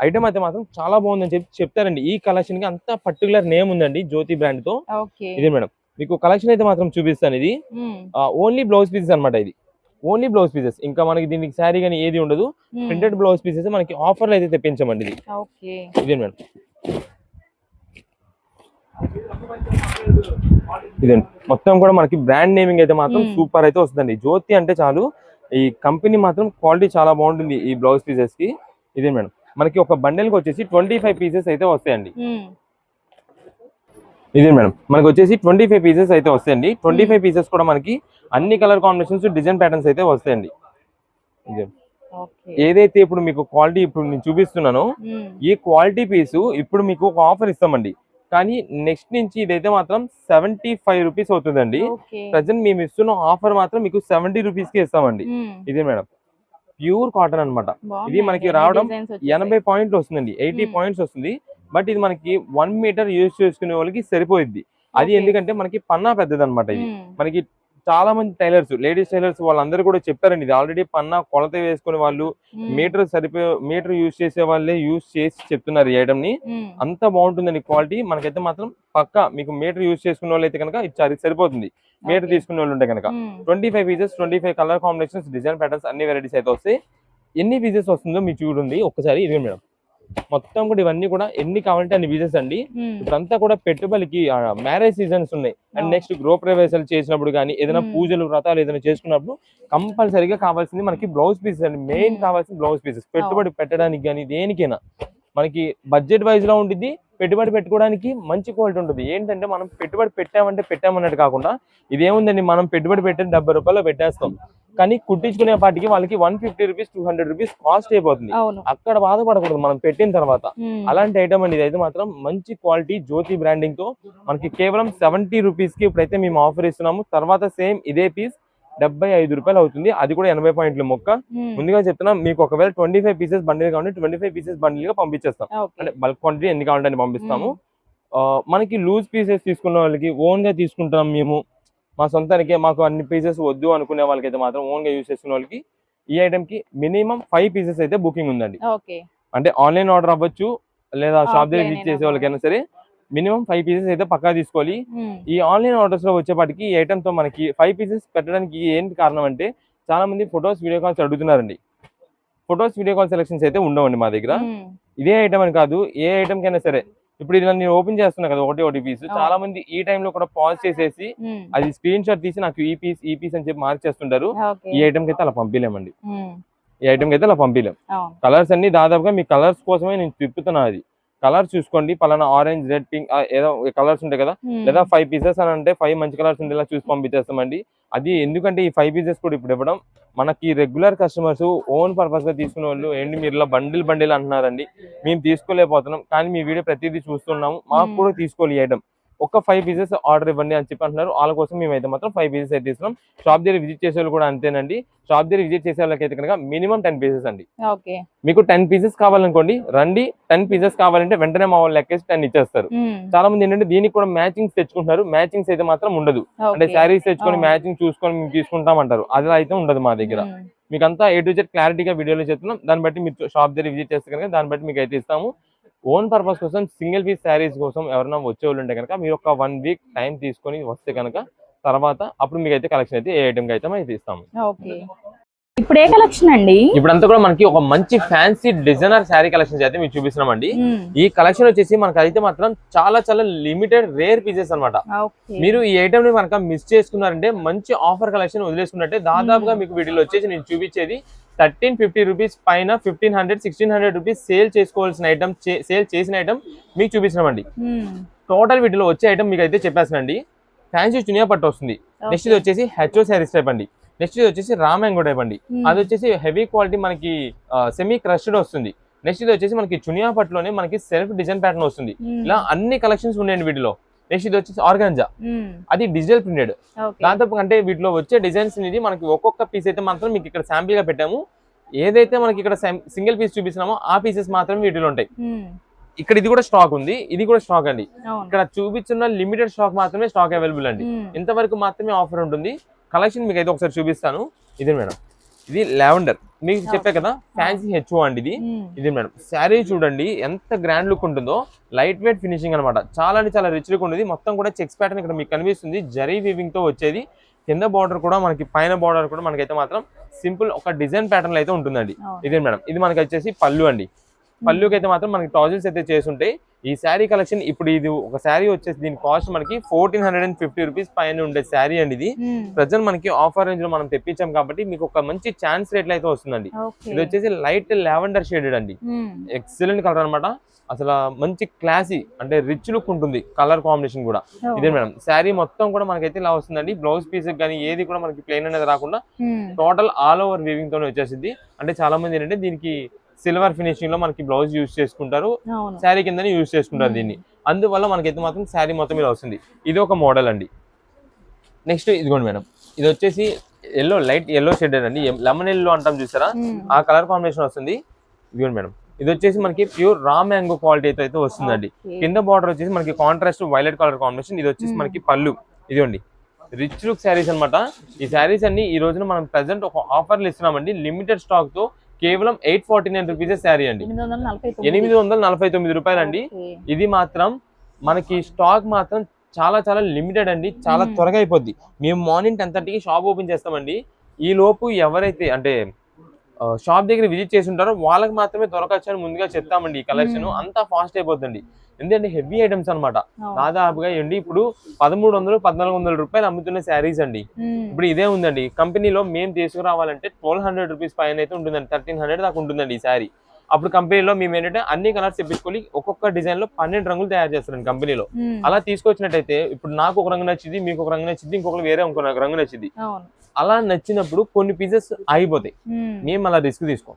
ఐటమ్ అయితే మాత్రం చాలా బాగుందని చెప్పి చెప్తారండి. ఈ కలెక్షన్ కి అంత పర్టికులర్ నేమ్ ఉందండి జ్యోతి బ్రాండ్ తో. ఇది మేడం, మీకు కలెక్షన్ అయితే మాత్రం చూపిస్తాను. ఇది ఓన్లీ బ్లౌజ్ పీసెస్ అనమాట. ఇది ఓన్లీ బ్లౌజ్ పీసెస్, ఇంకా మనకి దీనికి శారీ కానీ ఏది ఉండదు. ప్రింటెడ్ బ్లౌజ్ పీసెస్ మనకి ఆఫర్లు అయితే తెప్పించామండి. ఇది ఇదే మేడం, ఇదండి మొత్తం కూడా మనకి బ్రాండ్ నేమింగ్ అయితే మాత్రం సూపర్ అయితే వస్తుందండి. జ్యోతి అంటే చాలు ఈ కంపెనీ మాత్రం క్వాలిటీ చాలా బాగుంటుంది ఈ బ్లౌజ్ పీసెస్ కి. ఇదే మేడం మనకి ఒక బండిల్ కి వచ్చేసి 25 పీసెస్ అయితే వస్తాయండి. ఇదే మేడం మనకి వచ్చేసి 25 పీసెస్ అయితే వస్తాయండి. 25 పీసెస్ కూడా మనకి అన్ని కలర్ కాంబినేషన్స్ డిజైన్ ప్యాటర్న్స్ అయితే వస్తాయండి. ఇదే ఏదైతే ఇప్పుడు మీకు క్వాలిటీ ఇప్పుడు నేను చూపిస్తున్నానో ఈ క్వాలిటీ పీసు ఇప్పుడు మీకు ఒక ఆఫర్ ఇస్తామండి. కానీ నెక్స్ట్ నుంచి ఇదైతే మాత్రం 75 రూపీస్ అవుతుందండి. ప్రజెంట్ మేము ఇస్తున్న ఆఫర్ మాత్రం మీకు 70 రూపీస్ కి ఇస్తామండి. ఇదే మేడం ప్యూర్ కాటన్ అన్నమాట. ఇది మనకి రావడం 80 పాయింట్లు వస్తుందండి, 80 పాయింట్స్ వస్తుంది. బట్ ఇది మనకి 1 మీటర్ యూజ్ చేసుకునే వాళ్ళకి సరిపోయింది. అది ఎందుకంటే మనకి పన్నా పెద్దది అనమాట. ఇది మనకి చాలా మంది టైలర్స్, లేడీస్ టైలర్స్ వాళ్ళందరూ కూడా చెప్పారండి. ఇది ఆల్రెడీ పన్నా కొలత వేసుకునే వాళ్ళు, మీటర్ యూజ్ చేసే వాళ్ళే యూజ్ చేసి చెప్తున్నారు ఈ ఐటమ్ ని. అంత బాగుంటుందండి క్వాలిటీ. మనకైతే మాత్రం పక్కా మీకు మీటర్ యూజ్ చేసుకునే వాళ్ళు అయితే కనుక ఇది సరిపోతుంది. మీటర్ తీసుకునే వాళ్ళు ఉంటే కనుక 25 pieces, 25 colour combinations, design patterns అన్ని వెరైటీస్ అయితే వస్తాయి. ఎన్ని పీసెస్ వస్తుందో మీకు చూడండి ఒక్కసారి. ఇది మేడం మొత్తం కూడా ఇవన్నీ కూడా ఎన్ని కావాలంటే అన్ని పీసెస్ అండి. ఇప్పుడంతా కూడా పెట్టుబడికి మ్యారేజ్ సీజన్స్ ఉన్నాయి. అండ్ నెక్స్ట్ గృహ ప్రవేశాలు చేసినప్పుడు కానీ ఏదైనా పూజలు వ్రతాలు ఏదైనా చేసుకున్నప్పుడు కంపల్సరీగా కావాల్సింది మనకి బ్లౌజ్ పీసెస్ అండి. మెయిన్ కావాల్సింది బ్లౌజ్ పీసెస్. పెట్టుబడి పెట్టడానికి కానీ దేనికైనా మనకి బడ్జెట్ వైజ్ లో ఉంటుంది. పెట్టుబడి పెట్టుకోవడానికి మంచి క్వాలిటీ ఉంటుంది. ఏంటంటే మనం పెట్టుబడి పెట్టామన్నట్టు కాకుండా ఇదేముందండి, మనం పెట్టుబడి పెట్టి 70 రూపాయలు పెట్టేస్తాం. కానీ కుట్టించుకునే పాటికి వాళ్ళకి 150 రూపీస్ 200 రూపీస్ కాస్ట్ అయిపోతుంది. అక్కడ బాధపడకూడదు మనం పెట్టిన తర్వాత. అలాంటి ఐటమ్ అండి ఇదైతే మాత్రం మంచి క్వాలిటీ జ్యోతి బ్రాండింగ్ తో మనకి కేవలం 70 రూపీస్ కి ఇప్పుడైతే మేము ఆఫర్ ఇస్తున్నాము. తర్వాత సేమ్ ఇదే పీస్ 75 రూపాయలు అవుతుంది. అది కూడా 80 పాయింట్ల మొక్క. ముందుగా చెప్తున్నా మీకు ఒకవేళ 25 పీసెస్ బండిల్ కావాలి 25 పీసెస్ బండిల్ గా పంపించేస్తాం. అంటే బల్క్ క్వాంటిటీ ఎన్ని కావాలంటే పంపిస్తాము. మనకి లూజ్ పీసెస్ తీసుకున్న వాళ్ళకి ఓన్ గా తీసుకుంటాం మేము. మా సొంతానికే మాకు అన్ని పీసెస్ వద్దు అనుకునే వాళ్ళకైతే మాత్రం ఓన్ గా యూజ్ చేసుకునే వాళ్ళకి ఈ ఐటమ్ కి మినిమం 5 పీసెస్ అయితే బుకింగ్ ఉందండి. అంటే ఆన్లైన్ ఆర్డర్ అవ్వచ్చు లేదా షాప్ దగ్గర విజిట్ చేసే వాళ్ళకైనా సరే మినిమం 5 పీసెస్ అయితే పక్కా తీసుకోవాలి. ఈ ఆన్లైన్ ఆర్డర్స్ లో వచ్చేపాటికి ఈ ఐటమ్ తో మనకి 5 పీసెస్ పెట్టడానికి ఏంటి కారణం అంటే చాలా మంది ఫొటోస్ వీడియో కాల్స్ అడుగుతున్నారండి. ఫొటోస్ వీడియో కాల్ సెలక్షన్స్ అయితే ఉండవండి మా దగ్గర. ఇదే ఐటమ్ అని కాదు, ఏ ఐటమ్ కైనా సరే. ఇప్పుడు ఇలా నేను ఓపెన్ చేస్తున్నా కదా ఒకటి పీస్, చాలా మంది ఈ టైమ్ లో కూడా పాజ్ చేసేసి అది స్క్రీన్ షాట్ తీసి నాకు ఈ పీస్ అని చెప్పి మార్క్ చేస్తుంటారు. ఈ ఐటమ్ కి అయితే అలా పంపించలేమండి. ఈ ఐటమ్ కి అయితే అలా పంపించలేం. కలర్స్ అన్ని దాదాపుగా మీ కలర్స్ కోసమే నేను తిప్పుతున్నా. అది కలర్స్ చూసుకోండి, పలానా ఆరెంజ్, రెడ్, పింక్ ఏదో కలర్స్ ఉంటాయి కదా, లేదా 5 పీసెస్ అని అంటే 5 మంచి కలర్స్ ఉండేలా చూసి పంపించేస్తామండి. అది ఎందుకంటే ఈ 5 పీసెస్ కూడా ఇప్పుడు ఇవ్వడం మనకి రెగ్యులర్ కస్టమర్స్ ఓన్ పర్పస్ గా తీసుకునే వాళ్ళు ఏంటి మీరు ఇలా బండిల్ అంటున్నారండి, మేము తీసుకోలేకపోతున్నాం కానీ మీ వీడియో ప్రతిదీ చూస్తున్నాము, మాకు కూడా తీసుకోవాలి ఈ ఐటమ్, ఒక 5 పీసెస్ ఆర్డర్ ఇవ్వండి అని చెప్పి అంటున్నారు. వాళ్ళ కోసం మేమైతే మాత్రం 5 పీసెస్ అయితే ఇస్తున్నాం. షాప్ దగ్గర విజిట్ చేసే వాళ్ళు కూడా అంతేనండి. షాప్ దగ్గర విజిట్ చేసే వాళ్ళకైతే కనుక మినిమం 10 పీసెస్ అండి. మీకు 10 పీసెస్ కావాలనుకోండి రండి, 10 పీసెస్ కావాలంటే వెంటనే మా వాళ్ళు లెక్కేసి 10 ఇచ్చేస్తారు. చాలా మంది ఏంటంటే దీనికి కూడా మ్యాచింగ్స్ తెచ్చుకుంటున్నారు. మ్యాచింగ్స్ అయితే మాత్రం ఉండదు. అంటే శారీస్ తెచ్చుకొని మ్యాచింగ్ చూసుకొని మేము తీసుకుంటాం అంటారు. అది అయితే ఉండదు మా దగ్గర. మీకు అంతా A to Z క్లారిటీగా వీడియోలో చెప్తున్నాం. దాన్ని బట్టి మీరు షాప్ దగ్గర విజిట్ చేస్తే కనుక దాన్ని బట్టి మీకు అయితే ఇస్తాము. ఓన్ పర్పస్ కోసం సింగిల్ పీస్ శారీస్ కోసం ఎవరైనా వచ్చేవాళ్ళు ఉంటే కనుక మీరు ఒక 1 వీక్ టైం తీసుకొని వస్తే కనుక తర్వాత అప్పుడు మీకు అయితే కలెక్షన్ అయితే ఏ ఐటమ్ అయితే మనం ఇస్తాము. ఇప్పుడు ఏ కలెక్షన్ అండి? ఇప్పుడంతా కూడా మనకి ఒక మంచి ఫ్యాన్సీ డిజైనర్ శారీ కలెక్షన్స్ అయితే మీకు చూపిస్తున్నామండి. ఈ కలెక్షన్ వచ్చేసి మనకి అయితే మాత్రం చాలా చాలా లిమిటెడ్ రేర్ పీసెస్ అన్నమాట. మీరు ఈ ఐటమ్ ని కనుక మిస్ చేసుకున్నారంటే మంచి ఆఫర్ కలెక్షన్ వదిలేసుకున్నట్టే. దాదాపుగా మీకు వీడియోలో వచ్చేసి నేను చూపించేది 1350 రూపీస్ పైన 1500, 1600 రూపీస్ సేల్ చేసుకోవాల్సిన ఐటమ్, సేల్ చేసిన ఐటమ్ మీకు చూపించినామండి. టోటల్ వీటిలో వచ్చే ఐటమ్ మీకు అయితే చెప్పేసానండి. ఫ్యాన్సీ చునియా పట్టు వస్తుంది. నెక్స్ట్ ఇది వచ్చేసి హెచ్ఓ శారీస్ టైప్ అండి. నెక్స్ట్ ఇది వచ్చేసి రామ్యాంగో టైప్ అండి. అది వచ్చేసి హెవీ క్వాలిటీ మనకి సెమీ క్రష్డ్ వస్తుంది. నెక్స్ట్ ఇది వచ్చేసి మనకి చునియా పట్టులోనే మనకి సెల్ఫ్ డిజైన్ ప్యాటర్న్ వస్తుంది. ఇలా అన్ని కలెక్షన్స్ ఉన్నాయండి వీటిలో. నెక్స్ట్ ఇది వచ్చేసి ఆర్గాంజా, అది డిజిటల్ ప్రింటెడ్. దాంతో అంటే వీటిలో వచ్చే డిజైన్స్ అనేది మనకి ఒక్కొక్క పీస్ అయితే మాత్రం మీకు ఇక్కడ శాంపిల్ గా పెట్టాము. ఏదైతే మనకి ఇక్కడ సింగిల్ పీస్ చూపిస్తున్నామో ఆ పీసెస్ మాత్రమే వీటిలో ఉంటాయి. ఇక్కడ ఇది కూడా స్టాక్ ఉంది, ఇది కూడా స్టాక్ అండి. ఇక్కడ చూపిస్తున్న లిమిటెడ్ స్టాక్ మాత్రమే స్టాక్ అవైలబుల్ అండి. ఇంతవరకు మాత్రమే ఆఫర్ ఉంటుంది. కలెక్షన్ మీకు అయితే ఒకసారి చూపిస్తాను. ఇదే మేడం, ఇది లావెండర్ మీకు చెప్పే కదా ఫ్యాన్సీ హెచ్ఓ అండి. ఇది మేడం శారీ చూడండి ఎంత గ్రాండ్ లుక్ ఉంటుందో. లైట్ వెయిట్ ఫినిషింగ్ అనమాట. చాలా అంటే చాలా రిచ్ లుక్ ఉంటుంది. మొత్తం కూడా చెక్స్ ప్యాటర్న్ ఇక్కడ మీకు కనిపిస్తుంది. జరీ వీవింగ్ తో వచ్చేది. కింద బార్డర్ కూడా మనకి, పైన బార్డర్ కూడా మనకైతే మాత్రం సింపుల్ ఒక డిజైన్ ప్యాటర్న్ అయితే ఉంటుందండి. ఇదే మేడం, ఇది మనకి వచ్చేసి పళ్ళు అండి. పళ్ళుకి అయితే మాత్రం మనకి టాజిల్స్ అయితే చేస్తుంటాయి. ఈ శారీ కలెక్షన్ ఇప్పుడు ఇది ఒక శారీ వచ్చేసి దీని కాస్ట్ మనకి 1450 రూపీస్ పైన ఉండే శారీ అండి. ఇది ప్రజెంట్ మనకి ఆఫర్ రేంజ్ లో మనం తెప్పించాం కాబట్టి మీకు ఒక మంచి ఛాన్స్ రేట్ లో అయితే వస్తుందండి. ఇది వచ్చేసి లైట్ లావెండర్ షేడెడ్ అండి, ఎక్సలెంట్ కలర్ అన్నమాట. అసలు మంచి క్లాసీ అంటే రిచ్ లుక్ ఉంటుంది, కలర్ కాంబినేషన్ కూడా ఇదే మేడం. శారీ మొత్తం కూడా మనకైతే ఇలా వస్తుందండి. బ్లౌజ్ పీస్ కానీ ఏది కూడా మనకి ప్లెయిన్ అనేది రాకుండా టోటల్ ఆల్ ఓవర్ వీవింగ్ తోనే వచ్చేసింది. అంటే చాలా మంది ఏంటంటే దీనికి సిల్వర్ ఫినిషింగ్ లో మనకి బ్లౌజ్ యూజ్ చేసుకుంటారు, శారీ కింద యూజ్ చేసుకుంటారు దీన్ని. అందువల్ల మనకైతే మాత్రం శారీ మొత్తం ఇలా వస్తుంది. ఇది ఒక మోడల్ అండి. నెక్స్ట్ ఇదిగోండి మేడం, ఇది వచ్చేసి ఎల్లో, లైట్ ఎల్లో షేడెడ్ అండి, లెమన్ ఎల్లో అంటాం చూసారా, ఆ కలర్ కాంబినేషన్ వస్తుంది. ఇదిగోండి మేడం, ఇది వచ్చేసి మనకి ప్యూర్ రా మ్యాంగో క్వాలిటీ అయితే వస్తుందండి. కింద బార్డర్ వచ్చేసి మనకి కాంట్రాస్ట్ వైలెట్ కలర్ కాంబినేషన్. ఇది వచ్చేసి మనకి పళ్ళు. ఇదిగోండి రిచ్ లుక్ శారీస్ అనమాట. ఈ శారీస్ అన్ని ఈ రోజున మనం ప్రెసెంట్ ఒక ఆఫర్లు ఇస్తున్నామండి, లిమిటెడ్ స్టాక్ తో. కేవలం 849 రూపీస్ శారీ అండి, 849 రూపాయలు అండి. ఇది మాత్రం మనకి స్టాక్ మాత్రం చాలా చాలా లిమిటెడ్ అండి, చాలా త్వరగా అయిపోద్ది. మేము మార్నింగ్ 10:30కి షాప్ ఓపెన్ చేస్తామండి. ఈ లోపు ఎవరైతే అంటే షాప్ దగ్గర విజిట్ చేసి ఉంటారో వాళ్ళకి మాత్రమే దొరకచ్చని ముందుగా చెప్తామండి. ఈ కలెక్షన్ అంతా ఫాస్ట్ అయిపోతుంది, ఎందుకంటే హెవీ ఐటమ్స్ అనమాట. దాదాపుగా ఏంటి ఇప్పుడు 1300-1400 రూపాయలు అమ్ముతున్న శారీస్ అండి. ఇప్పుడు ఇదే ఉందండి, కంపెనీలో మేము తీసుకురావాలంటే 1200 రూపీస్ పైన అయితే ఉంటుందండి, 1300 దాకా ఉంటుందండి ఈ శారీ. అప్పుడు కంపెనీలో మేము ఏంటంటే అన్ని కలర్స్ తెప్పించుకొని ఒక్కొక్క డిజైన్ లో 12 రంగులు తయారు చేస్తారండి కంపెనీలో. అలా తీసుకొచ్చినట్టయితే ఇప్పుడు నాకు ఒక రంగు నచ్చింది, మీకు ఒక రంగు నచ్చింది, ఇంకొకరు వేరే ఇంకో రంగు నచ్చింది. అలా నచ్చినప్పుడు కొన్ని పీసెస్ ఆగిపోతాయి, మేము అలా రిస్క్ తీసుకోం.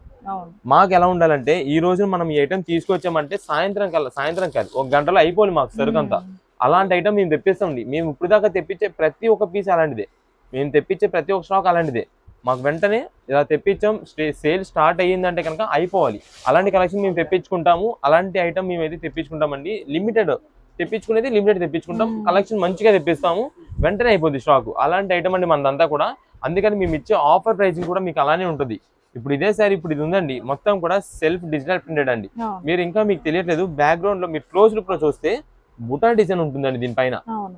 మాకు ఎలా ఉండాలంటే ఈ రోజు మనం ఈ ఐటమ్ తీసుకొచ్చామంటే సాయంత్రం కాదు, 1 గంటలో అయిపోవాలి మాకు సరుకు అంతా. అలాంటి ఐటమ్ మేము తెప్పిస్తామండి. మేము ఇప్పుడు దాకా తెప్పించే ప్రతి ఒక్క పీస్ అలాంటిదే, మేము తెప్పించే ప్రతి ఒక్క స్టాక్ అలాంటిదే. మాకు వెంటనే ఇలా తెప్పించాం, సేల్ స్టార్ట్ అయ్యిందంటే కనుక అయిపోవాలి. అలాంటి కలెక్షన్ మేము తెప్పించుకుంటాము, అలాంటి ఐటమ్ మేమైతే తెప్పించుకుంటామండి. లిమిటెడ్ తెప్పించుకునేది లిమిటెడ్ తెప్పించుకుంటాం, కలెక్షన్ మంచిగా తెప్పిస్తాము, వెంటనే అయిపోద్ది స్టాక్. అలాంటి ఐటమ్ అండి మనదంతా కూడా. అందుకని మేము ఇచ్చే ఆఫర్ ప్రైసింగ్ కూడా మీకు అలానే ఉంటుంది. ఇప్పుడు ఇదే సారీ ఇప్పుడు ఇది ఉందండి, మొత్తం కూడా సెల్ఫ్ డిజిటల్ ప్రింటెడ్ అండి. మీరు ఇంకా మీకు తెలియట్లేదు, బ్యాక్గ్రౌండ్ లో మీరు క్లోజ్ లుక్ లో చూస్తే బుటా డిజైన్ ఉంటుందండి దీనిపైన.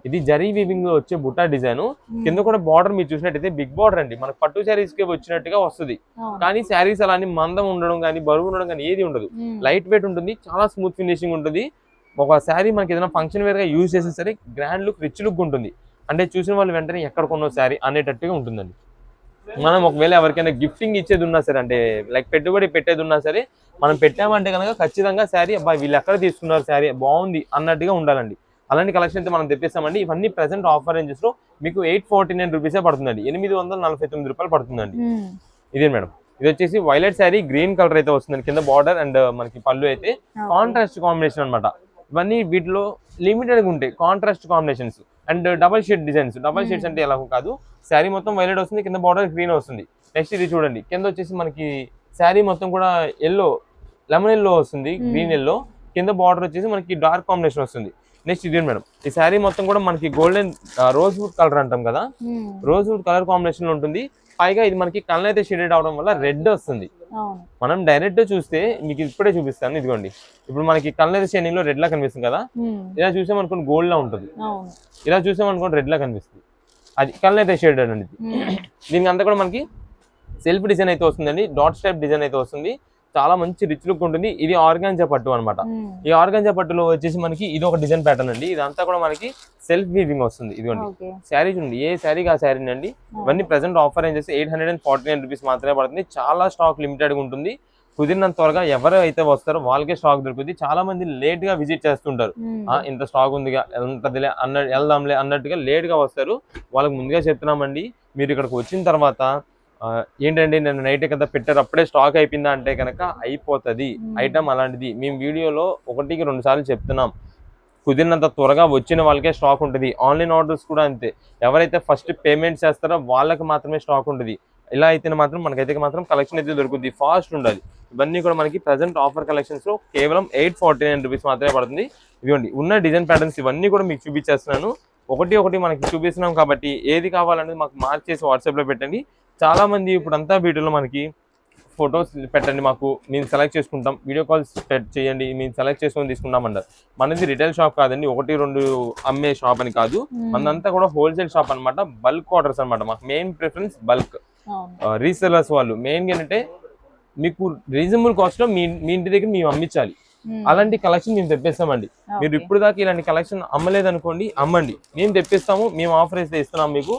ఇది జరీ వీవింగ్ లో వచ్చే బుటా డిజైన్. కింద కూడా బార్డర్ మీరు చూసినట్టయితే బిగ్ బార్డర్ అండి, మనకు పట్టు శారీస్ కి వచ్చినట్టుగా వస్తుంది. కానీ శారీస్ అలా మందం ఉండడం కానీ బరువు ఉండడం కానీ ఏది ఉండదు, లైట్ వెయిట్ ఉంటుంది, చాలా స్మూత్ ఫినిషింగ్ ఉంటుంది. ఒక శారీ మనకి ఏదైనా ఫంక్షన్ వేర్ గా యూజ్ చేసే సరే గ్రాండ్ లుక్, రిచ్ లుక్ ఉంటుంది. అంటే చూసిన వాళ్ళు వెంటనే ఎక్కడ కొన్న శారీ అనేటట్టుగా ఉంటుందండి. మనం ఒకవేళ ఎవరికైనా గిఫ్టింగ్ ఇచ్చేది ఉన్నా సరే, అంటే లైక్ పెట్టుబడి పెట్టేది ఉన్నా సరే, మనం పెట్టామంటే కనుక ఖచ్చితంగా శారీ అబ్బాయి వీళ్ళు ఎక్కడ తీసుకున్నారు శారీ బాగుంది అన్నట్టుగా ఉండాలండి. అలాంటి కలెక్షన్ అయితే మనం తెప్పిస్తామండి. ఇవన్నీ ప్రెసెంట్ ఆఫర్ రేంజెస్ లో మీకు 849 రూపీసే పడుతుందండి, 849 రూపాయలు పడుతుందండి. ఇదే మేడం, ఇది వచ్చేసి వైలెట్ శారీ, గ్రీన్ కలర్ అయితే వస్తుందండి. కింద బార్డర్ అండ్ మనకి పళ్ళు అయితే కాంట్రాస్ట్ కాంబినేషన్ అనమాట. ఇవన్నీ వీటిలో లిమిటెడ్ గా ఉంటాయి contrast combinations and double shade designs. Double shades అంటే ఎలా కాదు, శారీ మొత్తం వైలెట్ వస్తుంది, కింద బార్డర్ గ్రీన్ వస్తుంది. నెక్స్ట్ ఇది చూడండి, కింద వచ్చేసి మనకి శారీ మొత్తం కూడా ఎల్లో, లెమన్ ఎల్లో వస్తుంది, గ్రీన్ ఎల్లో, కింద బార్డర్ వచ్చేసి మనకి డార్క్ కాంబినేషన్ వస్తుంది. నెక్స్ట్ ఇది మేడం, ఈ శారీ మొత్తం కూడా మనకి గోల్డెన్ రోజ్ వుడ్ కలర్ అంటాం కదా, రోజ్ వుడ్ కలర్ కాంబినేషన్ లో ఉంటుంది. పైగా ఇది మనకి కలర్ అయితే షేడెడ్ అవడం వల్ల రెడ్ వస్తుంది. మనం డైరెక్ట్ చూస్తే మీకు ఇప్పుడే చూపిస్తాను, ఇదిగోండి ఇప్పుడు మనకి కలర్ షేడింగ్ లో రెడ్ లా కనిపిస్తుంది కదా, ఇలా చూసామనుకోండి గోల్డ్ లా ఉంటుంది, ఇలా చూసామనుకోండి రెడ్ లా కనిపిస్తుంది. అది కలర్ అయితే షేడెడ్ అండి. దీనికి అంతా కూడా మనకి సెల్ఫ్ డిజైన్ అయితే వస్తుందండి, డాట్ స్టైప్ డిజైన్ అయితే వస్తుంది. చాలా మంచి రిచ్ లుక్ ఉంటుంది. ఇది ఆర్గాంజా పట్టు అనమాట. ఈ ఆర్గాంజా పట్టులో వచ్చేసి మనకి ఇది ఒక డిజైన్ ప్యాటర్న్ అండి. ఇదంతా కూడా మనకి సెల్ఫ్ వీవింగ్ వస్తుంది. ఇదిగోండి శారీ చూడండి, ఏ శారీకి ఆ శారీ అండి. ఇవన్నీ ప్రెసెంట్ ఆఫర్ రేంజెస్ 849 రూపీస్ మాత్రమే పడుతుంది. చాలా స్టాక్ లిమిటెడ్ గా ఉంటుంది. కుదిరినంత త్వరగా ఎవరు అయితే వస్తారో వాళ్ళకే స్టాక్ దొరుకుతుంది. చాలా మంది లేట్ గా విజిట్ చేస్తుంటారు, ఇంత స్టాక్ ఉంది ఎంతదిలే వెళ్దాంలే అన్నట్టుగా లేట్ గా వస్తారు. వాళ్ళకి ముందుగా చెప్తున్నామండి, మీరు ఇక్కడికి వచ్చిన తర్వాత ఏంటండి నేను నైట్ కదా పెట్టారు అప్పుడే స్టాక్ అయిపోయిందా అంటే కనుక అయిపోతుంది ఐటమ్ అలాంటిది. మేము వీడియోలో 1-2 సార్లు చెప్తున్నాం, కుదిరినంత త్వరగా వచ్చిన వాళ్ళకే స్టాక్ ఉంటుంది. ఆన్లైన్ ఆర్డర్స్ కూడా అంతే, ఎవరైతే ఫస్ట్ పేమెంట్ చేస్తారో వాళ్ళకి మాత్రమే స్టాక్ ఉంటుంది. ఇలా అయితే మాత్రం మనకైతే మాత్రం కలెక్షన్ అయితే దొరుకుతుంది, ఫాస్ట్ ఉండాలి. ఇవన్నీ కూడా మనకి ప్రెసెంట్ ఆఫర్ కలెక్షన్స్ లో కేవలం 849 రూపీస్ మాత్రమే పడుతుంది. ఇదిగోండి ఉన్న డిజైన్ ప్యాటర్న్స్ ఇవన్నీ కూడా మీకు చూపించేస్తున్నాను. ఒకటి మనకి చూపిస్తున్నాం కాబట్టి ఏది కావాలనేది మాకు మార్క్ చేసి వాట్సాప్ లో పెట్టండి. చాలా మంది ఇప్పుడు అంతా వీడియోలో మనకి ఫొటోస్ పెట్టండి, మాకు మేము సెలెక్ట్ చేసుకుంటాం, వీడియో కాల్స్ చేయండి, మేము సెలెక్ట్ చేసుకొని తీసుకుంటామంటారు. మనది రిటైల్ షాప్ కాదండి, 1-2 అమ్మే షాప్ అని కాదు, మనంతా కూడా హోల్సేల్ షాప్ అనమాట. బల్క్ ఆర్డర్స్ అనమాట. మాకు మెయిన్ ప్రిఫరెన్స్ బల్క్. రీసెలర్స్ వాళ్ళు మెయిన్ ఏంటంటే మీకు రీజనబుల్ కాస్ట్ లో మీ ఇంటి దగ్గర మేము అమ్మించాలి. అలాంటి కలెక్షన్ మేము తెప్పిస్తామండి. మీరు ఇప్పుడు దాకా ఇలాంటి కలెక్షన్ అమ్మలేదు అనుకోండి, అమ్మండి, మేము తెప్పిస్తాము, మేము ఆఫర్ అయితే ఇస్తున్నాం మీకు,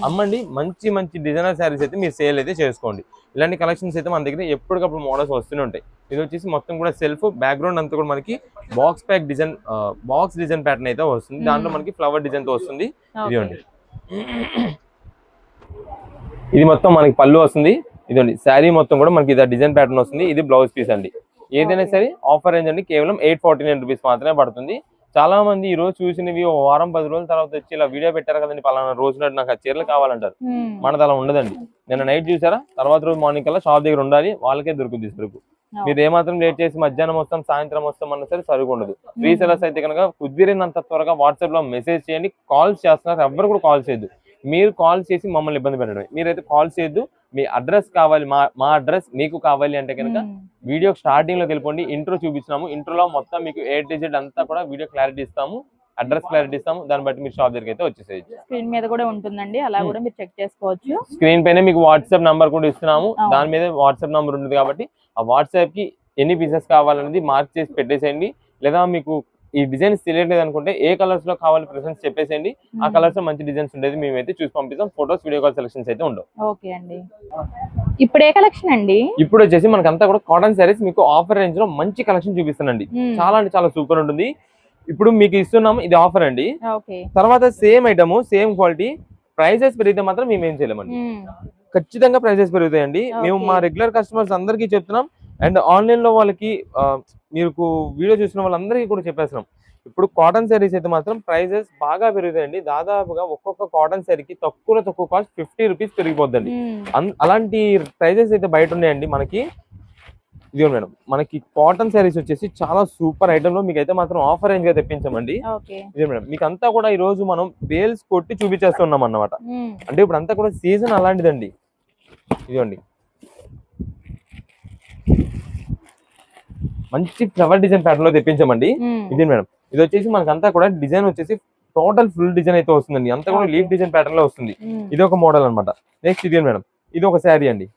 అమ్మండి. మంచి మంచి డిజైనర్ శారీస్ అయితే మీరు సేల్ అయితే చేసుకోండి. ఇలాంటి కలెక్షన్స్ అయితే మన దగ్గర ఎప్పటికప్పుడు మోడల్స్ వస్తూనే ఉంటాయి. ఇది వచ్చేసి మొత్తం కూడా సెల్ఫ్ బ్యాక్గ్రౌండ్ అంతా కూడా మనకి బాక్స్ డిజైన్ ప్యాటర్న్ అయితే వస్తుంది. దాంట్లో మనకి ఫ్లవర్ డిజైన్ తో వస్తుంది. ఇదిగోండి, ఇది మొత్తం మనకి పళ్ళు వస్తుంది. ఇదండి శారీ మొత్తం కూడా మనకి ఇది డిజైన్ ప్యాటర్న్ వస్తుంది. ఇది బ్లౌజ్ పీస్ అండి. ఏదైనా సరే ఆఫర్ రేంజ్ అండి, కేవలం 849 రూపీస్ మాత్రమే పడుతుంది. చాలా మంది ఈ రోజు చూసినవి ఓ వారం 10 రోజుల తర్వాత వచ్చి ఇలా వీడియో పెట్టారు కదండి, పలానా రోజు నాడు నాకు ఆ చీరలు కావాలంటారు. మనది అలా ఉండదండి. నిన్న నైట్ చూసారా, తర్వాత రోజు మార్నింగ్ కల్లా షాప్ దగ్గర ఉండాలి, వాళ్ళకే దొరుకుతుంది సరుకు. మీరు ఏమాత్రం లేట్ చేసి మధ్యాహ్నం వస్తాం సాయంత్రం వస్తాం అన్న సరే సరుకు ఉండదు. రీసెలర్స్ అయితే కనుక కుదిరినంత త్వరగా వాట్సాప్ లో మెసేజ్ చేయండి. కాల్స్ చేస్తున్నారు, ఎవరు కూడా కాల్ చేయొద్దు. మీరు కాల్ చేసి మమ్మల్ని ఇబ్బంది పెట్టడమే. మీరైతే కాల్ చేయొద్దు. మీ అడ్రస్ కావాలి, మా అడ్రస్ మీకు కావాలి అంటే కనుక వీడియో స్టార్టింగ్ లోకి వెళ్ళిపోండి. ఇంట్రో చూపించినాము, ఇంట్రోలో మొత్తం మీకు A to Z అంతా కూడా వీడియో క్లారిటీ ఇస్తాము, అడ్రస్ క్లారిటీ ఇస్తాము. దాన్ని బట్టి మీరు షాప్ దగ్గరికి అయితే వచ్చేసేయచ్చు. స్క్రీన్ మీద కూడా ఉంటుందండి, అలా కూడా మీరు చెక్ చేసుకోవచ్చు. స్క్రీన్ పైన మీకు వాట్సాప్ నంబర్ కూడా ఇస్తున్నాము. దాని మీద వాట్సాప్ నంబర్ ఉంటుంది కాబట్టి ఆ వాట్సాప్ కి ఎన్ని పీసెస్ కావాలనేది మార్క్ చేసి పెట్టేసేయండి. లేదా మీకు ఈ డిజైన్స్ తెలియట్లేదు అనుకుంటే ఏ కలర్స్ లో కావాలి ప్రెసెన్స్ చెప్పేసేయండి. ఆ కలర్స్ లో మంచి డిజైన్స్ ఉండేది మేమైతే చూసి పంపిస్తాం. ఫోటోస్, వీడియో కాల్ సెలక్షన్స్ అయితే ఉండవు. ఓకే అండి. ఇప్పుడు ఏ కలెక్షన్ అండి? ఇప్పుడు వచ్చేసి మనకంతా కూడా కాటన్ శారీస్ మీకు ఆఫర్ రేంజ్ లో మంచి కలెక్షన్ చూపిస్తానండి. చాలా అంటే చాలా సూపర్ ఉంటుంది. ఇప్పుడు మీకు ఇస్తున్నాము, ఇది ఆఫర్ అండి. తర్వాత same item, same quality, prices పెరిగితే మాత్రం మేము ఏం చేయలేమండి. ఖచ్చితంగా ప్రైజెస్ పెరుగుతాయండి. మేము మా రెగ్యులర్ కస్టమర్స్ అందరికీ చెప్తున్నాం. అండ్ ఆన్లైన్ లో వాళ్ళకి మీకు వీడియో చూసిన వాళ్ళందరికీ కూడా చెప్పేస్తున్నాం. ఇప్పుడు కాటన్ శారీస్ అయితే మాత్రం ప్రైజెస్ బాగా పెరుగుతాయండి. దాదాపుగా ఒక్కొక్క కాటన్ శారీకి తక్కువ కాస్ట్ 50 రూపీస్ పెరిగిపోద్దండి. అలాంటి ప్రైజెస్ అయితే బయట ఉన్నాయండి మనకి. ఇదిగో మేడం, మనకి కాటన్ శారీస్ వచ్చేసి చాలా సూపర్ ఐటమ్ లో మీకు అయితే మాత్రం ఆఫర్ రేంజ్ గా తెప్పించామండి. ఇదే మేడం, మీకు అంతా కూడా ఈ రోజు మనం బేల్స్ కొట్టి చూపించేస్తున్నాం అన్నమాట. అంటే ఇప్పుడు అంతా కూడా సీజన్ అలాంటిదండి. ఇదిగోండి, మంచి ఫ్లవర్ డిజైన్ ప్యాటర్న్ లో తెప్పించామండి. ఇది మేడం, ఇది వచ్చేసి మనకంతా కూడా డిజైన్ వచ్చేసి టోటల్ ఫుల్ డిజైన్ అయితే వస్తుందండి. అంతా కూడా లీఫ్ డిజైన్ ప్యాటర్న్ లో వస్తుంది. ఇది ఒక మోడల్ అనమాట. నెక్స్ట్ ఇది మేడం, ఇది ఒక శారీ అండి.